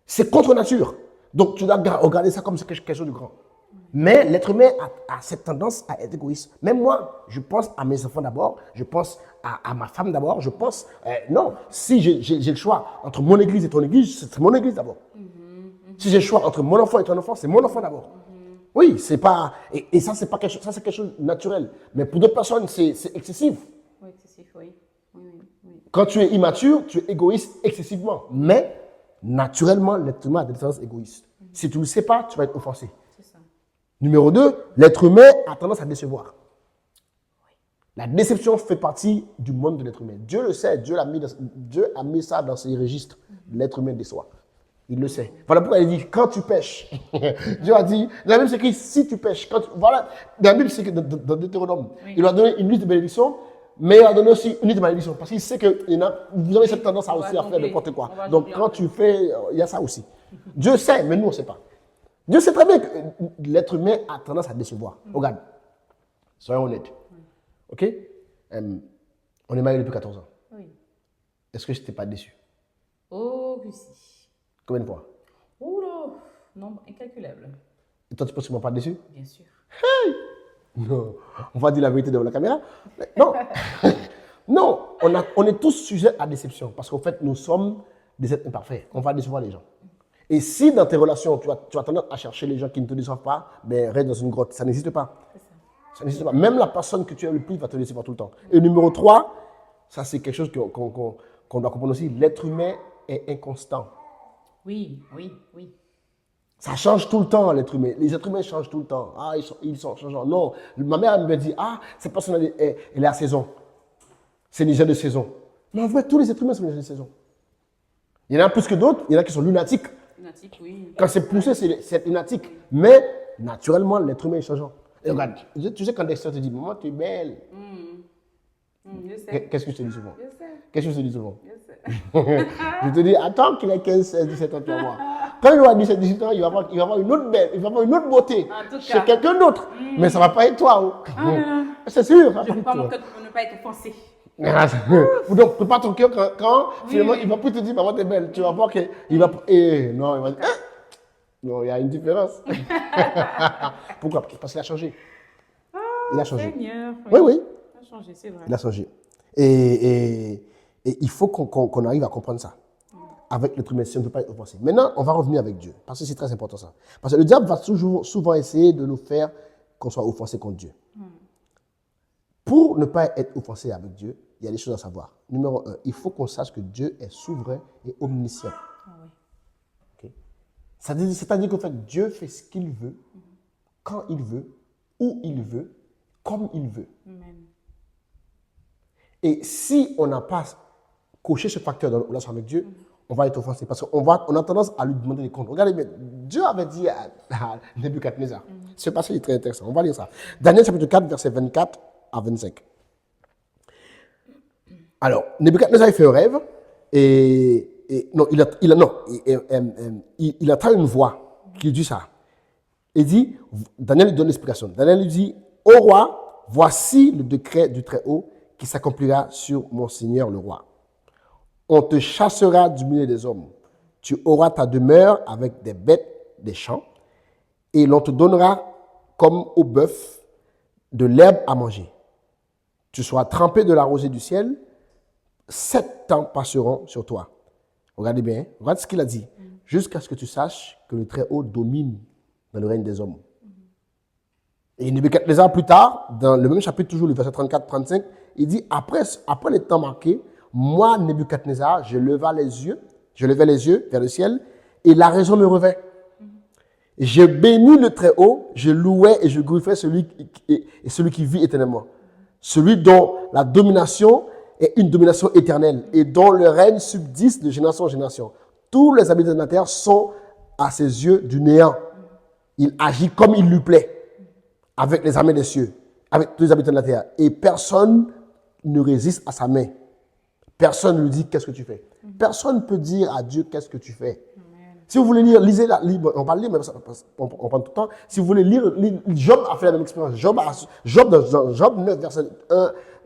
c'est contre nature. Donc, tu dois regarder ça comme quelque chose de grand. Mais l'être humain a cette tendance à être égoïste. Même moi, je pense à mes enfants d'abord, je pense à ma femme d'abord, je pense... non, si j'ai le choix entre mon église et ton église, c'est mon église d'abord. Si j'ai le choix entre mon enfant et ton enfant, c'est mon enfant d'abord. Oui, c'est pas... Et ça, c'est pas quelque chose, ça, c'est quelque chose de naturel. Mais pour d'autres personnes, c'est excessif. Oui, excessif, oui. Oui. Quand tu es immature, tu es égoïste excessivement. Mais, naturellement, l'être humain a des tendances égoïstes. Si tu ne le sais pas, tu vas être offensé. C'est ça. Numéro 2, l'être humain a tendance à décevoir. La déception fait partie du monde de l'être humain. Dieu le sait, Dieu a mis ça dans ses registres. L'être humain déçoit. Il le sait. Voilà pourquoi il dit, quand tu pêches, Dieu a dit, dans la Bible c'est écrit, si tu pêches, voilà, dans la Bible c'est que dans Deutéronome, il lui a donné une liste de bénédictions, mais il a donné aussi une liste de malédictions. Parce qu'il sait que vous avez cette tendance à aussi à faire n'importe quoi. Donc quand tu fais, il y a ça aussi. Dieu sait, mais nous on ne sait pas. Dieu sait très bien que l'être humain a tendance à décevoir. Regarde, soyons honnêtes. Ok? On est mariés depuis 14 ans. Oui. Est-ce que je n'étais pas déçu? Oh, que si. Combien de fois? Oh là, nombre incalculable. Et toi, tu penses que tu ne m'as pas déçu? Bien sûr. Non, on va dire la vérité devant la caméra. Non, non, on est tous sujets à déception parce qu'en fait, nous sommes des êtres imparfaits. On va décevoir les gens. Et si dans tes relations, tu as tendance à chercher les gens qui ne te déçoivent pas, ben reste dans une grotte. Ça n'existe pas. C'est ça. Ça n'existe pas. Même la personne que tu aimes le plus va te décevoir tout le temps. Et numéro 3, ça c'est quelque chose qu'on doit comprendre aussi. L'être humain est inconstant. Oui. Ça change tout le temps, l'être humain. Les êtres humains changent tout le temps. Ah, ils sont changeants. Non, ma mère me dit, ah, cette personne, elle est à saison. C'est une hygiène de saison. Mais en vrai, tous les êtres humains sont une hygiène de saison. Il y en a plus que d'autres, il y en a qui sont lunatiques. Lunatique, oui. Quand c'est poussé, c'est lunatique. Mais, naturellement, l'être humain est changeant. Et regarde, tu sais quand Dexter te dit, maman, tu es belle. Je sais. Qu'est-ce que je te dis souvent? Je sais. Qu'est-ce que je te dis souvent? Je sais. Je te dis, attends qu'il ait 15, 16, 17 ans, tu vas voir. Quand il aura 17, 18 ans, il va avoir une autre belle, il va avoir une autre beauté En tout chez cas. quelqu'un d'autre. Mais ça ne va pas être toi. C'est sûr. Ça va Je pas ne être pas mon toi. cœur pour ne pas être offensé. Donc, prépare ton cœur quand finalement, il ne va plus te dire, maman, t'es belle. Tu vas voir qu'il va. Non, il va dire, non, il y a une différence. Pourquoi? Parce qu'il a changé. Il a changé. Seigneur. Oui. Il a changé, c'est vrai. Il a changé. Et il faut qu'on arrive à comprendre ça. Avec l'être humain, si on ne peut pas être offensé. Maintenant, on va revenir avec Dieu. Parce que c'est très important ça. Parce que le diable va souvent essayer de nous faire qu'on soit offensé contre Dieu. Pour ne pas être offensé avec Dieu, il y a des choses à savoir. Numéro 1, il faut qu'on sache que Dieu est souverain et omniscient. Ah oui. Okay? C'est-à-dire qu'en fait, Dieu fait ce qu'il veut, quand il veut, où il veut, comme il veut. Amen. Et si on n'a pas coché ce facteur dans la relation avec Dieu, on va être offensé. Parce qu'on a tendance à lui demander des comptes. Regardez, mais Dieu avait dit à Nebuchadnezzar. Ce passage est très intéressant. On va lire ça. Daniel chapitre 4, verset 24 à 25. Alors, Nebuchadnezzar, il fait un rêve. Il entend une voix qui dit ça. Il dit, Daniel lui donne l'explication. Daniel lui dit, ô roi, voici le décret du Très-Haut qui s'accomplira sur mon Seigneur le roi. On te chassera du milieu des hommes. Tu auras ta demeure avec des bêtes des champs, et l'on te donnera comme au bœuf de l'herbe à manger. Tu seras trempé de la rosée du ciel, 7 ans passeront sur toi. Regardez bien, regarde ce qu'il a dit. Jusqu'à ce que tu saches que le Très-Haut domine dans le règne des hommes. Et Nebuchadnezzar, plus tard, dans le même chapitre, toujours le verset 34-35, il dit, après les temps marqués, moi, Nebuchadnezzar, je levais les yeux vers le ciel, et la raison me revint. Je bénis le Très-Haut, je louais et je glorifiais celui qui vit éternellement. Celui dont la domination est une domination éternelle et dont le règne subsiste de génération en génération. Tous les habitants de la terre sont à ses yeux du néant. Il agit comme il lui plaît, avec les armées des cieux, avec tous les habitants de la terre. Et personne ne résiste à sa main. Personne ne lui dit qu'est-ce que tu fais. Personne ne peut dire à Dieu qu'est-ce que tu fais. Amen. Si vous voulez lire, lisez la Bible. On va lire, mais on prend tout le temps. Si vous voulez lire, Job a fait la même expérience. Job dans Job 9,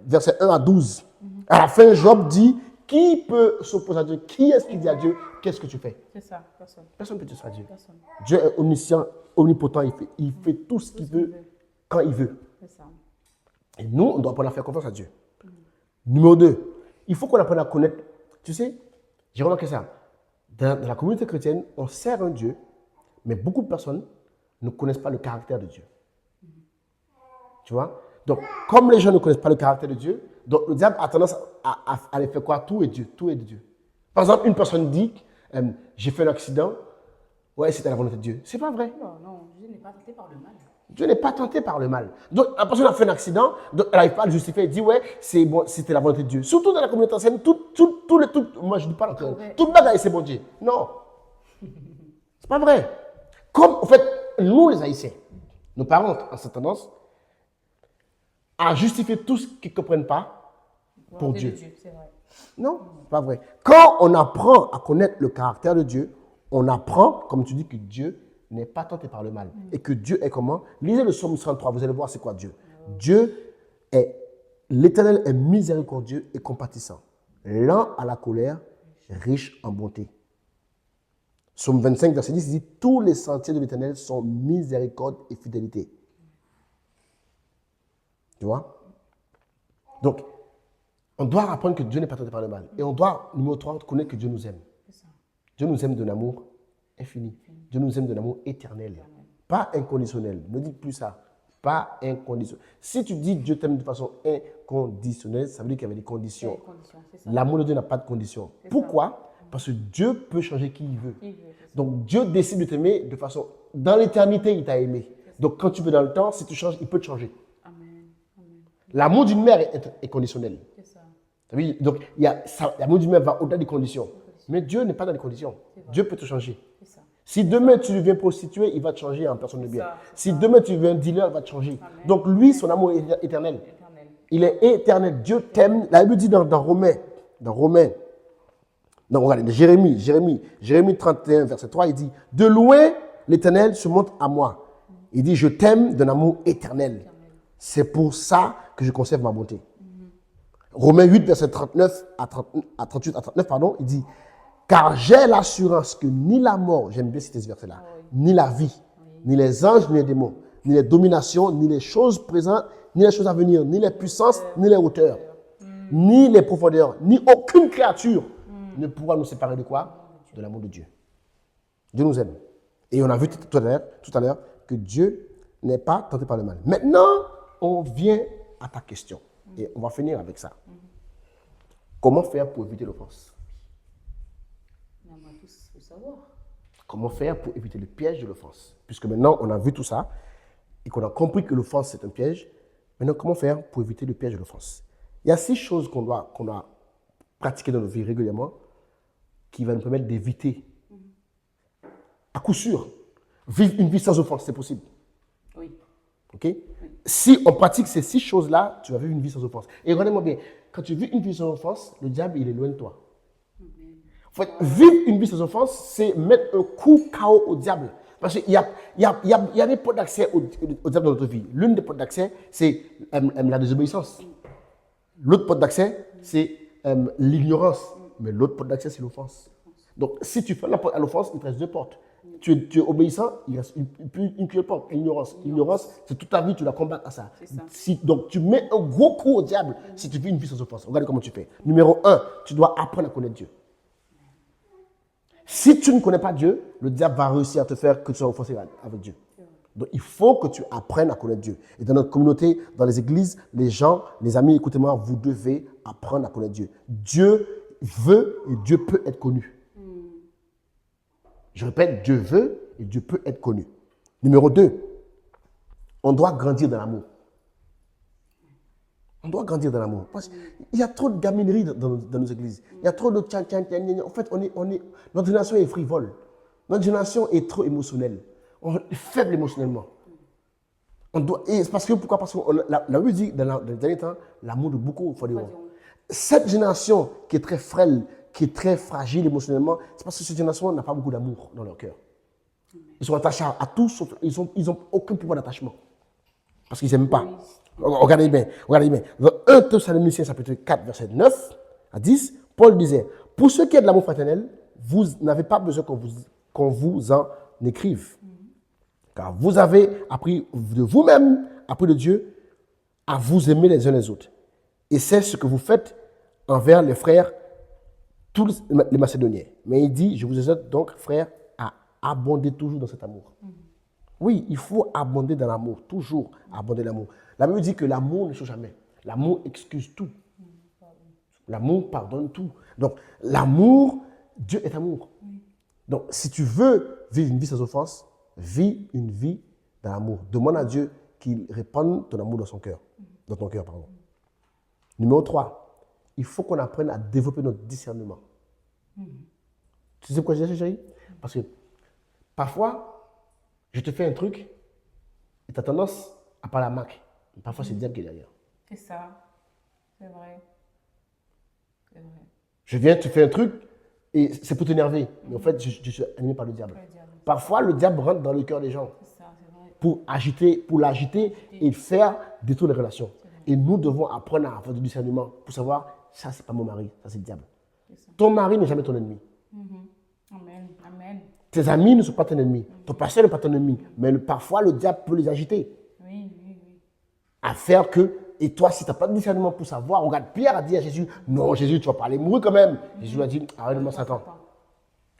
verset 1 à 12. À la fin, Job dit, qui peut s'opposer à Dieu? Qui est-ce qui dit à Dieu, qu'est-ce que tu fais? C'est ça, personne. Personne ne peut dire ça à Dieu. Personne. Dieu est omniscient, omnipotent. Il fait tout ce qu'il veut, quand il veut. C'est ça. Et nous, on doit apprendre à faire confiance à Dieu. Numéro 2, il faut qu'on apprenne à connaître. Tu sais, j'ai remarqué ça. Dans la communauté chrétienne, on sert un Dieu, mais beaucoup de personnes ne connaissent pas le caractère de Dieu. Tu vois? Donc, comme les gens ne connaissent pas le caractère de Dieu, donc le diable a tendance à les faire quoi? Tout est Dieu, tout est de Dieu. Par exemple, une personne dit, j'ai fait un accident, ouais, c'était la volonté de Dieu. C'est pas vrai. Non, Dieu n'est pas tenté par le mal. Dieu n'est pas tenté par le mal. Donc, la personne a fait un accident, donc elle n'arrive pas à le justifier. Elle dit, ouais, c'est bon, c'était la volonté de Dieu. Surtout dans la communauté ancienne, moi je ne dis pas tout le bagage, c'est bon Dieu. Non. C'est pas vrai. Comme, en fait, nous les Haïtiens, nos parents ont cette tendance à justifier tout ce qu'ils ne comprennent pas pour Dieu. C'est vrai. Non, c'est pas vrai. Quand on apprend à connaître le caractère de Dieu, on apprend, comme tu dis, que Dieu n'est pas tenté par le mal. Et que Dieu est comment? Lisez le psaume 103, vous allez voir c'est quoi Dieu. L'Éternel est miséricordieux et compatissant, lent à la colère, riche en bonté. Psaume 25, verset 10, il dit, tous les sentiers de l'Éternel sont miséricorde et fidélité. Tu vois? Donc, on doit apprendre que Dieu n'est pas tenté par le mal. Et on doit, numéro 3, connaître que Dieu nous aime. Dieu nous aime d'un amour infini. Dieu nous aime d'un amour éternel. Pas inconditionnel. Ne dites plus ça. Pas inconditionnel. Si tu dis Dieu t'aime de façon inconditionnelle, ça veut dire qu'il y avait des conditions. L'amour de Dieu n'a pas de conditions. Pourquoi? Parce que Dieu peut changer qui il veut. Donc Dieu décide de t'aimer de façon... Dans l'éternité, il t'a aimé. Donc quand tu veux dans le temps, si tu changes, il peut te changer. L'amour d'une mère est conditionnel. C'est ça. Oui, donc l'amour d'une mère va au-delà des conditions. Mais Dieu n'est pas dans les conditions. Dieu peut te changer. Si demain tu deviens prostituée, il va te changer en personne de bien. Si demain tu deviens dealer, il va te changer. Amen. Donc lui, son amour est éternel. Il est éternel. Dieu t'aime. La Bible dit dans Romains. Non, regardez, Jérémie 31, verset 3, il dit, de loin, l'Éternel se montre à moi. Il dit, je t'aime d'un amour éternel. C'est pour ça que je conserve ma bonté. Romains 8, verset 38 à 39, pardon, il dit, car j'ai l'assurance que ni la mort, j'aime bien citer ce verset-là, ni la vie, ni les anges, ni les démons, ni les dominations, ni les choses présentes, ni les choses à venir, ni les puissances, ni les hauteurs, ni les profondeurs, ni aucune créature ne pourra nous séparer de quoi? De l'amour de Dieu. Dieu nous aime. Et on a vu tout à l'heure que Dieu n'est pas tenté par le mal. Maintenant, on vient à ta question. Et on va finir avec ça. Comment faire pour éviter l'offense? On va tous savoir. Comment faire pour éviter le piège de l'offense? Puisque maintenant, on a vu tout ça. et qu'on a compris que l'offense, c'est un piège, maintenant, comment faire pour éviter le piège de l'offense? Il y a 6 choses qu'on doit pratiquer dans notre vie régulièrement qui va nous permettre d'éviter, à coup sûr, vivre une vie sans offense, c'est possible. Oui. Ok? Si on pratique ces 6 choses-là, tu vas vivre une vie sans offense. Et regardez-moi bien, quand tu vis une vie sans offense, le diable, il est loin de toi. En fait, vivre une vie sans offense, c'est mettre un coup KO au diable. Parce qu'il y a des portes d'accès au diable dans notre vie. L'une des portes d'accès, c'est la désobéissance. L'autre porte d'accès, c'est l'ignorance. Mais l'autre porte d'accès, c'est l'offense. Donc, si tu fais la porte à l'offense, il te reste 2 portes. Tu es obéissant, il reste une seule porte, l'ignorance. L'ignorance, c'est toute ta vie, tu la combats à ça. Donc, tu mets un gros coup au diable si tu vis une vie sans offense. Regarde comment tu fais. Numéro 1, tu dois apprendre à connaître Dieu. Si tu ne connais pas Dieu, le diable va réussir à te faire que tu sois offensé avec Dieu. Donc, il faut que tu apprennes à connaître Dieu. Et dans notre communauté, dans les églises, les gens, les amis, écoutez-moi, vous devez apprendre à connaître Dieu. Dieu veut et Dieu peut être connu. Je répète, Dieu veut et Dieu peut être connu. Numéro 2, on doit grandir dans l'amour. On doit grandir dans l'amour. Parce qu'il y a trop de gaminerie dans nos églises. Il y a trop de tchan. En fait, notre génération est frivole. Notre génération est trop émotionnelle. On est faible émotionnellement. Pourquoi? Parce que la Bible dit, dans les derniers temps, l'amour de beaucoup, il faut dire. Cette génération qui est très frêle, qui est très fragile émotionnellement, c'est parce que cette génération n'a pas beaucoup d'amour dans leur cœur. Ils sont attachés à tout, sauf ils n'ont aucun pouvoir d'attachement. Parce qu'ils n'aiment pas. Regardez bien. Dans 1 Thessaloniciens, chapitre 4, verset 9 à 10, Paul disait, « Pour ce qui est de l'amour fraternel, vous n'avez pas besoin qu'on vous en écrive. Car vous avez appris de vous-même, appris de Dieu, à vous aimer les uns les autres. Et c'est ce que vous faites envers les frères, tous les Macédoniens. » Mais il dit, « Je vous exhorte donc, frères, à abonder toujours dans cet amour. » Oui, il faut abonder dans l'amour, toujours abonder dans l'amour. La Bible dit que l'amour ne change jamais. L'amour excuse tout. L'amour pardonne tout. Donc, l'amour, Dieu est amour. Donc, si tu veux vivre une vie sans offense, vis une vie dans l'amour. Demande à Dieu qu'il répande ton amour dans son cœur. Dans ton cœur, pardon. Numéro 3, il faut qu'on apprenne à développer notre discernement. Tu sais pourquoi je dis ça, chérie? Parce que parfois, je te fais un truc et tu as tendance à parler à Mac. Parfois, c'est le diable qui est derrière. C'est ça. C'est vrai. C'est vrai. Je viens te faire un truc et c'est pour t'énerver. Mais en fait, je suis animé par le diable. Parfois, le diable rentre dans le cœur des gens C'est ça, c'est vrai. pour l'agiter et faire détruire les relations. Et nous devons apprendre à avoir du discernement pour savoir, ça, c'est pas mon mari, ça, c'est le diable. Ton mari n'est jamais ton ennemi. Amen. Amen. Tes amis ne sont pas ton ennemi. Ton pasteur n'est pas ton ennemi. Mais parfois, le diable peut les agiter. Oui. À faire que, et toi, si tu n'as pas de discernement pour savoir, regarde, Pierre a dit à Jésus, non, Jésus, tu vas pas aller mourir quand même. Jésus lui a dit, arrête-moi, Satan.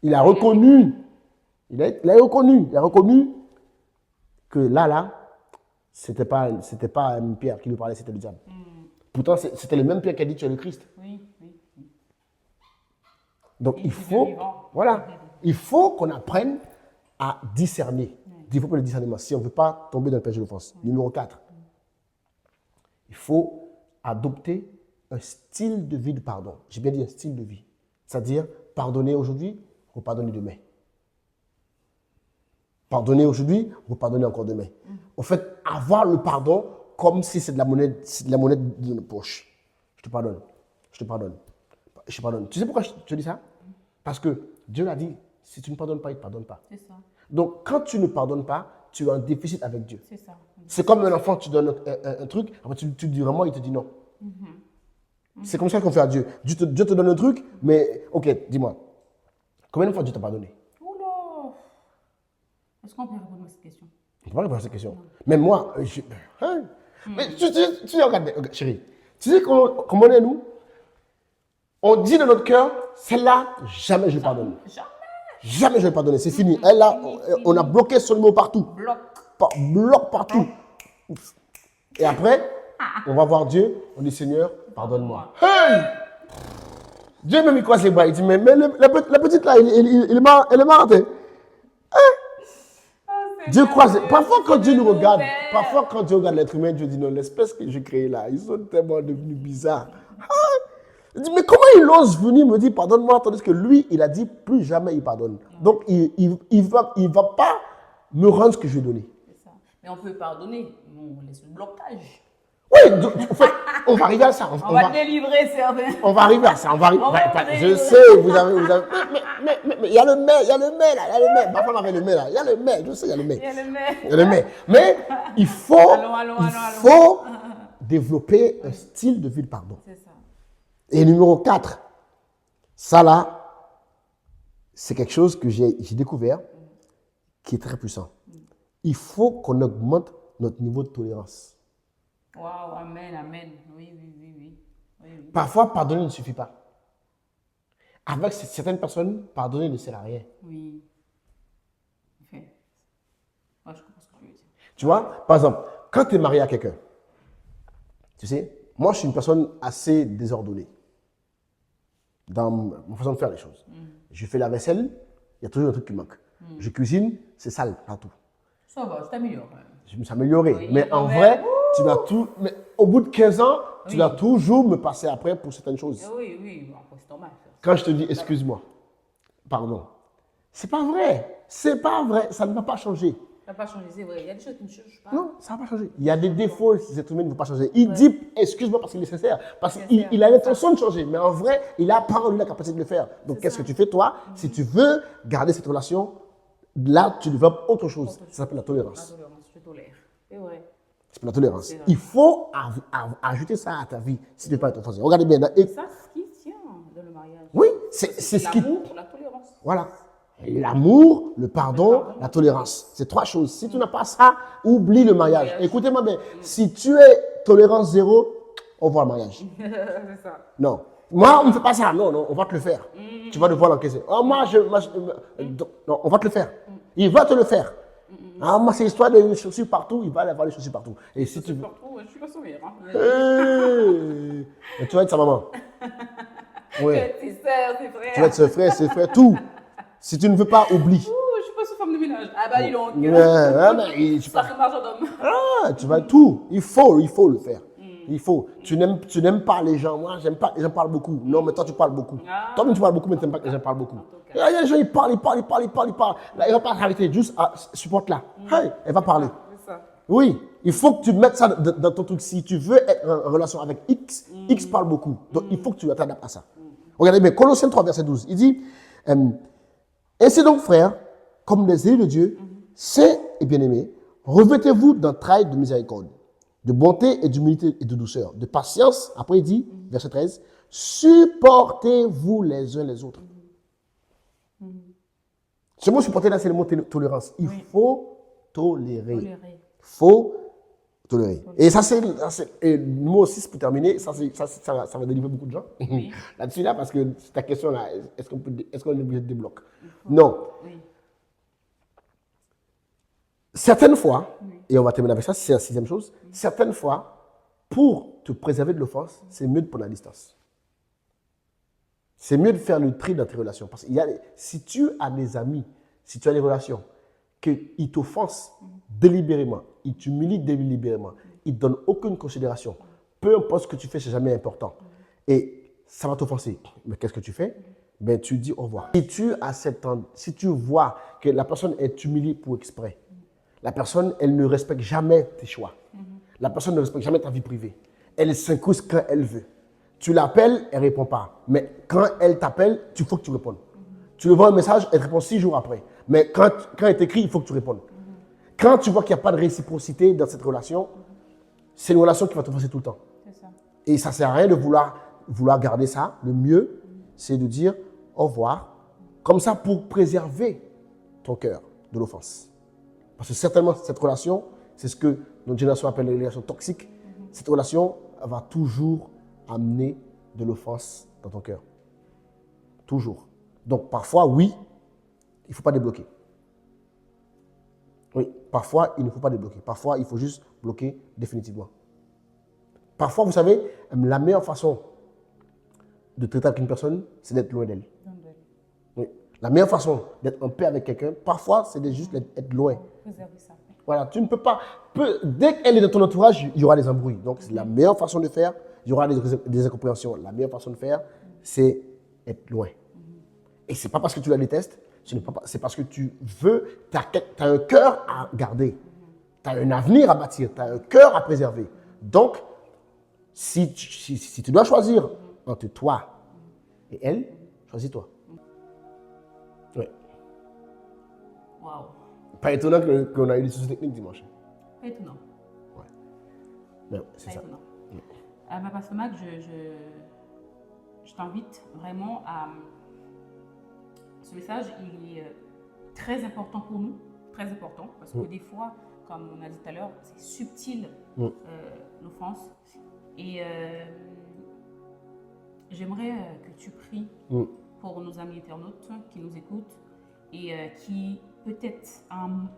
Il a reconnu, il a reconnu que là, c'était pas Pierre qui lui parlait, c'était le diable. Pourtant, c'était le même Pierre qui a dit, tu es le Christ. Oui. Donc, il faut qu'on apprenne à discerner, développer le discernement, si on ne veut pas tomber dans le piège de l'offense. Numéro 4, il faut adopter un style de vie de pardon. J'ai bien dit un style de vie. C'est-à-dire, pardonner aujourd'hui, repardonner demain. Pardonner aujourd'hui, repardonner encore demain. En fait, avoir le pardon comme si c'est de la monnaie de notre poche. Je te pardonne. Tu sais pourquoi je te dis ça? Parce que Dieu l'a dit, si tu ne pardonnes pas, il ne te pardonne pas. C'est ça. Donc, quand tu ne pardonnes pas, tu as un déficit avec Dieu. C'est ça. C'est comme un enfant, tu donnes un truc, après tu dis vraiment, il te dit non. C'est comme ça qu'on fait à Dieu. Dieu te donne un truc, mais ok, dis-moi, combien de fois Dieu t'a pardonné? Oula! Est-ce qu'on peut répondre à cette question? On ne peut pas répondre à cette question. Même moi, mais tu regarde, chérie, tu sais comment on est nous? On dit dans notre cœur, celle-là, jamais je vais pardonner. Jamais je vais pardonner, c'est fini. Elle là, on a bloqué son numéro partout. Bloc partout. Et après, on va voir Dieu, on dit Seigneur, pardonne-moi. Hey! Dieu même il croise les bras, il dit mais la petite là, elle est marrante. Hein? Dieu croise. Seigneur, Parfois, quand Dieu nous Dieu regarde, Père. parfois, quand Dieu regarde l'être humain, Dieu dit non, l'espèce que j'ai créée là, ils sont tellement devenus bizarres. Ah! Il dit, mais comment il ose venir me dire pardonne-moi, tandis que lui, il a dit plus jamais il pardonne. Donc, il va pas me rendre ce que je lui ai donné. C'est ça. Mais on peut pardonner, mais on laisse le blocage. Oui, donc, en fait, on va arriver à ça. On va délivrer certains. On va arriver à ça. On va arriver. On va Je arriver. sais, vous avez. Mais il y a le mais, il y a le mais là, il y a le mais. Ma femme avait le mais là. Il y a le mais, je sais, il y a le mais. Il y a le mais. Il y a le mais. Mais il faut, Allons. développer un style de vie de pardon. C'est ça. Et numéro 4, ça là, c'est quelque chose que j'ai découvert qui est très puissant. Il faut qu'on augmente notre niveau de tolérance. Waouh, amen. Oui. Parfois, pardonner ne suffit pas. Avec certaines personnes, pardonner ne sert à rien. Oui. Enfin, moi, je comprends ce que tu veux dire. Tu vois, par exemple, quand tu es marié à quelqu'un, tu sais, moi, je suis une personne assez désordonnée dans ma façon de faire les choses. Je fais la vaisselle, il y a toujours un truc qui manque. Je cuisine, c'est sale partout. Ça va, je t'améliore. Je me suis amélioré. Oui, mais en quand vrai, même. tu dois tout. Mais au bout de 15 ans, tu Oui. dois toujours me passer après pour certaines choses. Oui, bon, c'est normal. Quand je te dis excuse-moi, pardon, c'est pas vrai. C'est pas vrai. Ça ne va pas changer. Ça n'a pas changé, c'est vrai. Il y a des choses qui ne changent pas. Non, ça ne va pas changer. Il y a des défauts, ces êtres humains ne vont pas changer. Il dit excuse-moi parce qu'il est sincère. Parce qu'il a l'intention de changer. Mais en vrai, il n'a pas en lui la capacité de le faire. Donc qu'est-ce que tu fais, toi? Si tu veux garder cette relation, là, tu développes autre chose. Ça s'appelle la tolérance. La tolérance, je tolère. C'est vrai. C'est la tolérance. C'est vrai. Il faut ajouter ça à ta vie si tu ne veux pas être offensé. Regardez bien. C'est ça ce qui tient dans le mariage. Oui, c'est ce qui. L'amour, la tolérance. Voilà. L'amour, le pardon, la tolérance. C'est 3 choses. Si tu n'as pas ça, oublie le mariage. Écoutez-moi bien. Si tu es tolérance 0, au revoir le mariage. C'est ça. Non. Moi, on ne fait pas ça. Non, on va te le faire. Tu vas devoir l'encaisser. Oh, non, on va te le faire. Il va te le faire. Ah, moi, c'est l'histoire des chaussures partout. Il va avoir les chaussures partout. Et si tu veux. Je suis pas sourire. Et tu vas être sa maman. Oui. C'est sœur, c'est frère. Tu vas être ses frères, tout. Si tu ne veux pas, oublie. Je suis pas sous femme de ménage. Ah bah, dis donc. Tu Ça fait marchand-homme. vas tout. Il faut le faire. Il faut. Tu n'aimes pas les gens. Moi, j'aime pas les gens parlent beaucoup. Non, mais toi, tu parles beaucoup. Toi-même, tu parles beaucoup, mais tu n'aimes pas que les gens parlent beaucoup. Il y a des gens, ils parlent. Là, il ne va pas s'arrêter. Juste, supporte-la. Hey, elle va parler. C'est ça. Oui, il faut que tu mettes ça dans ton truc. Si tu veux être en relation avec X, X parle beaucoup. Donc, il faut que tu t'adaptes à ça. Regardez bien, Colossiens 3, verset 12. Il dit, ainsi donc, frères, comme les élus de Dieu, saints et bien-aimés, revêtez-vous d'entrailles de miséricorde, de bonté et d'humilité et de douceur, de patience. Après, il dit, verset 13, supportez-vous les uns les autres. Ce mot supporter là, c'est le mot tolérance. Il faut tolérer. Faut tolérer. Et ça, c'est le mot 6 pour terminer. Ça va délivrer beaucoup de gens. Oui. Là-dessus, là, parce que ta question là, est-ce qu'on est obligé de débloquer? Non. Oui. Certaines fois, et on va terminer avec ça, c'est la 6e chose. Certaines fois, pour te préserver de l'offense, c'est mieux de prendre la distance. C'est mieux de faire le tri dans tes relations. Parce que si tu as des amis, si tu as des relations, qu'ils t'offensent délibérément, ils t'humilient délibérément, ils ne donnent aucune considération, peu importe ce que tu fais, c'est jamais important. Et ça va t'offenser. Mais qu'est-ce que tu fais? Ben, tu dis au revoir. Si tu vois que la personne est humiliée pour exprès, la personne, elle ne respecte jamais tes choix. La personne ne respecte jamais ta vie privée. Elle s'incruste quand elle veut. Tu l'appelles, elle ne répond pas. Mais quand elle t'appelle, il faut que tu répondes. Tu lui envoies un message, elle te répond 6 jours après. Mais quand elle t'écrit, il faut que tu répondes. Quand tu vois qu'il n'y a pas de réciprocité dans cette relation, c'est une relation qui va t'offenser tout le temps. C'est ça. Et ça ne sert à rien de vouloir garder ça. Le mieux, c'est de dire au revoir. Comme ça, pour préserver ton cœur de l'offense. Parce que certainement, cette relation, c'est ce que notre génération appelle les relations toxiques. Cette relation va toujours amener de l'offense dans ton cœur. Toujours. Donc, parfois, oui, il ne faut pas débloquer. Oui, parfois, il ne faut pas débloquer. Parfois, il faut juste bloquer définitivement. Parfois, vous savez, la meilleure façon de traiter avec une personne, c'est d'être loin d'elle. Oui. La meilleure façon d'être en paix avec quelqu'un, parfois, c'est de juste être loin. Préserver ça. Voilà, tu ne peux pas. Dès qu'elle est dans ton entourage, il y aura des embrouilles. Donc, la meilleure façon de faire, il y aura des incompréhensions. La meilleure façon de faire, c'est être loin. Et ce n'est pas parce que tu la détestes, c'est parce que tu veux, tu as un cœur à garder. Tu as un avenir à bâtir, tu as un cœur à préserver. Donc, si tu dois choisir entre toi et elle, choisis-toi. Oui. Waouh. Pas étonnant qu'on a eu des soucis techniques dimanche. Pas étonnant. Ouais. Mais c'est Pas ça. étonnant. Pasteur Mac, je t'invite vraiment à. Ce message, il est très important pour nous, très important, parce que des fois, comme on a dit tout à l'heure, c'est subtil l'offense. Et j'aimerais que tu pries pour nos amis internautes qui nous écoutent et qui peut-être ont un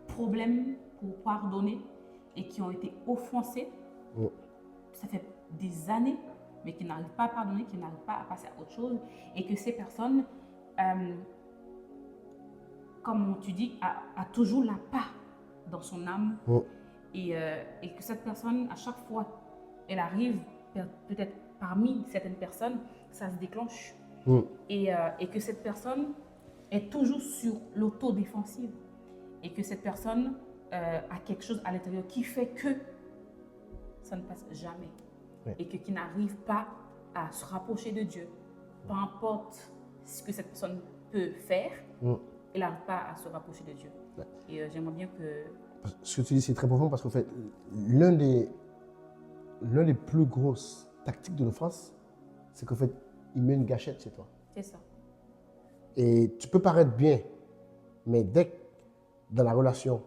problème pour pardonner et qui ont été offensés. Ça fait des années, mais qui n'arrivent pas à pardonner, qui n'arrivent pas à passer à autre chose, et que ces personnes, comme tu dis, a toujours la part dans son âme, et que cette personne, à chaque fois, elle arrive, peut-être parmi certaines personnes, ça se déclenche, et que cette personne est toujours sur l'autodéfensive, et que cette personne a quelque chose à l'intérieur qui fait que ça ne passe jamais. Et qui n'arrive pas à se rapprocher de Dieu. Peu importe ce que cette personne peut faire, elle n'arrive pas à se rapprocher de Dieu. Et j'aimerais bien que... Ce que tu dis, c'est très profond parce qu'en fait, l'un des plus grosses tactiques de l'offense, c'est qu'en fait, il met une gâchette chez toi. C'est ça. Et tu peux paraître bien, mais dès que dans la relation,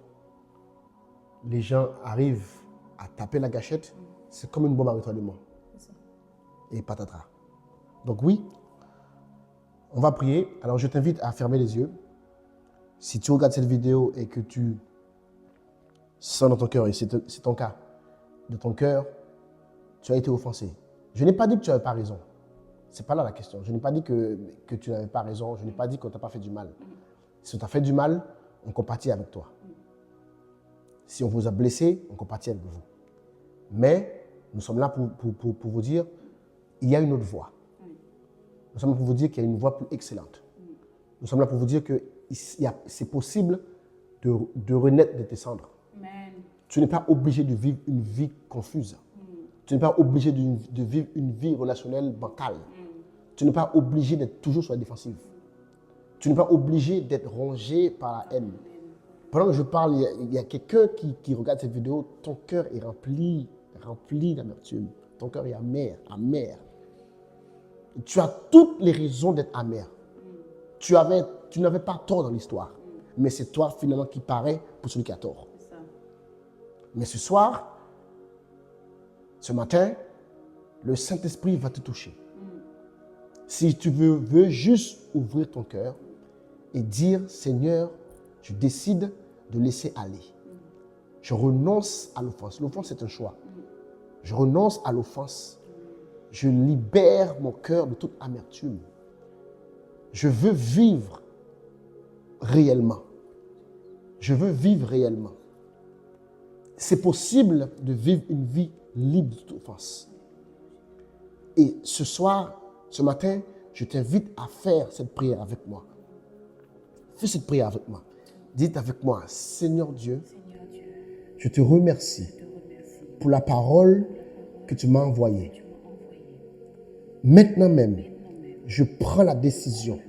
les gens arrivent à taper la gâchette, c'est comme une bombe à retardement. C'est ça. Et patatras. Donc oui, on va prier. Alors je t'invite à fermer les yeux. Si tu regardes cette vidéo et que tu sens dans ton cœur, et c'est ton cas, de ton cœur, tu as été offensé. Je n'ai pas dit que tu n'avais pas raison. Ce n'est pas là la question. Je n'ai pas dit que tu n'avais pas raison. Je n'ai pas dit qu'on ne t'a pas fait du mal. Si on t'a fait du mal, on compatit avec toi. Si on vous a blessé, on compatit avec vous. Mais nous sommes là pour vous dire, il y a une autre voie. Nous sommes là pour vous dire qu'il y a une voie plus excellente. Nous sommes là pour vous dire que c'est possible de renaître de tes cendres. Amen. Tu n'es pas obligé de vivre une vie confuse. Tu n'es pas obligé de vivre une vie relationnelle bancale. Tu n'es pas obligé d'être toujours sur la défensive. Tu n'es pas obligé d'être rongé par la haine. Pendant que je parle, il y a quelqu'un qui regarde cette vidéo, ton cœur est rempli d'amertume. Ton cœur est amer. Tu as toutes les raisons d'être amer. Tu n'avais pas tort dans l'histoire. Mais c'est toi finalement qui paraît pour celui qui a tort. Mais ce soir, ce matin, le Saint-Esprit va te toucher. Si tu veux juste ouvrir ton cœur et dire, Seigneur, je décide de laisser aller. Je renonce à l'offense. L'offense, c'est un choix. Je renonce à l'offense. Je libère mon cœur de toute amertume. Je veux vivre réellement. Je veux vivre réellement. C'est possible de vivre une vie libre de toute offense. Et ce soir, ce matin, je t'invite à faire cette prière avec moi. Fais cette prière avec moi. Dites avec moi, Seigneur Dieu, je te remercie pour la parole que tu m'as envoyée. Maintenant même, je prends la décision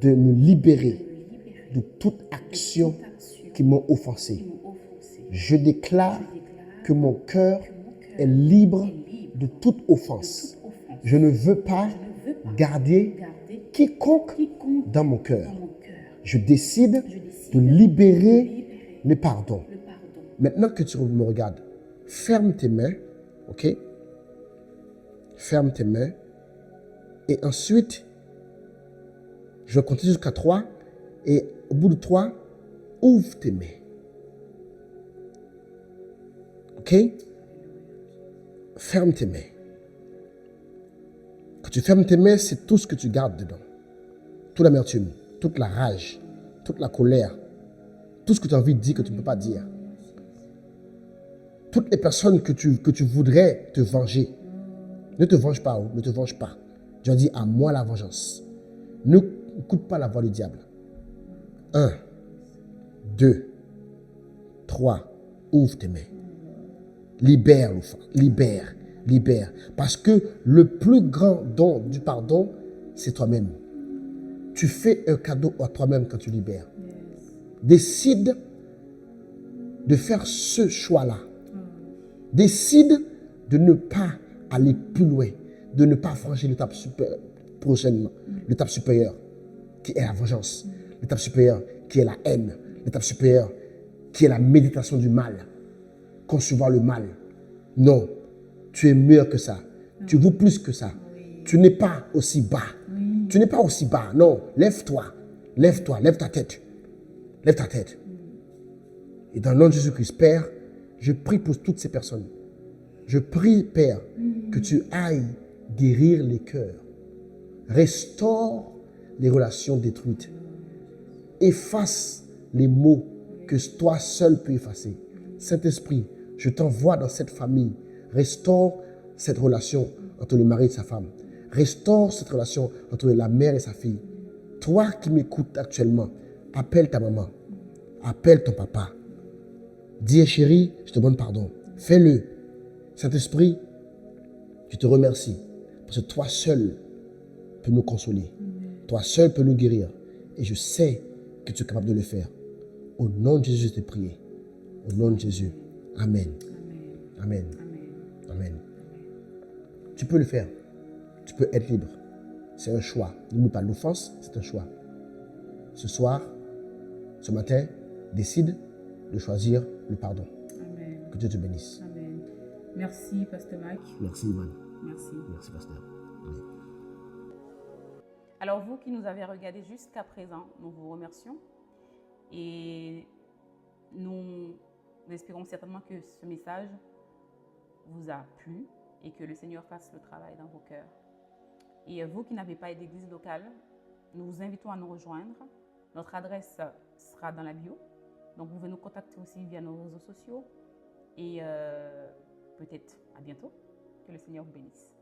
de me libérer de toute action qui m'a offensé. Je déclare que mon cœur est libre de toute offense. Je ne veux pas garder quiconque dans mon cœur. Je décide de libérer les pardons. Maintenant que tu me regardes, ferme tes mains, ok? Ferme tes mains. Et ensuite, je continue jusqu'à 3. Et au bout de 3, ouvre tes mains. Ok? Ferme tes mains. Quand tu fermes tes mains, c'est tout ce que tu gardes dedans. Toute l'amertume. toute la rage, toute la colère, tout ce que tu as envie de dire que tu ne peux pas dire. Toutes les personnes que tu voudrais te venger. Ne te venge pas, ne te venge pas. Dieu a dit, à moi la vengeance. Ne écoute pas la voix du diable. 1, 2, 3, ouvre tes mains. Libère l'enfant, libère, libère. Parce que le plus grand don du pardon, c'est toi-même. Tu fais un cadeau à toi-même quand tu libères. Décide de faire ce choix-là. Décide de ne pas aller plus loin, de ne pas franchir l'étape prochainement, l'étape supérieure qui est la vengeance, l'étape supérieure qui est la haine, l'étape supérieure qui est la méditation du mal, concevoir le mal. Non, tu es meilleur que ça, tu vaux plus que ça, tu n'es pas aussi bas, tu n'es pas aussi bas, non, lève-toi, lève-toi, lève ta tête, lève ta tête. Et dans le nom de Jésus-Christ, Père, je prie pour toutes ces personnes. Je prie, Père, que tu ailles guérir les cœurs. Restaure les relations détruites. Efface les maux que toi seul peux effacer. Saint-Esprit, je t'envoie dans cette famille. Restaure cette relation entre le mari et sa femme. Restaure cette relation entre la mère et sa fille. Toi qui m'écoutes actuellement, appelle ta maman. Appelle ton papa. Dis, chérie, je te demande pardon. Fais-le. Saint-Esprit, je te remercie. Parce que toi seul peux nous consoler. Toi seul peux nous guérir. Et je sais que tu es capable de le faire. Au nom de Jésus, je te prie. Au nom de Jésus. Amen. Amen. Amen. Tu peux le faire. Tu peux être libre. C'est un choix. N'oublie pas, l'offense, c'est un choix. Ce soir, ce matin, décide de choisir le pardon. Amen. Que Dieu te bénisse. Amen. Merci, Pasteur Mike. Merci, Yvonne. Merci. Merci, Pasteur. Amen. Alors, vous qui nous avez regardés jusqu'à présent, nous vous remercions. Et nous espérons certainement que ce message vous a plu et que le Seigneur fasse le travail dans vos cœurs. Et vous qui n'avez pas d'église locale, nous vous invitons à nous rejoindre. Notre adresse sera dans la bio. Donc, vous pouvez nous contacter aussi via nos réseaux sociaux. Et peut-être à bientôt. Que le Seigneur vous bénisse.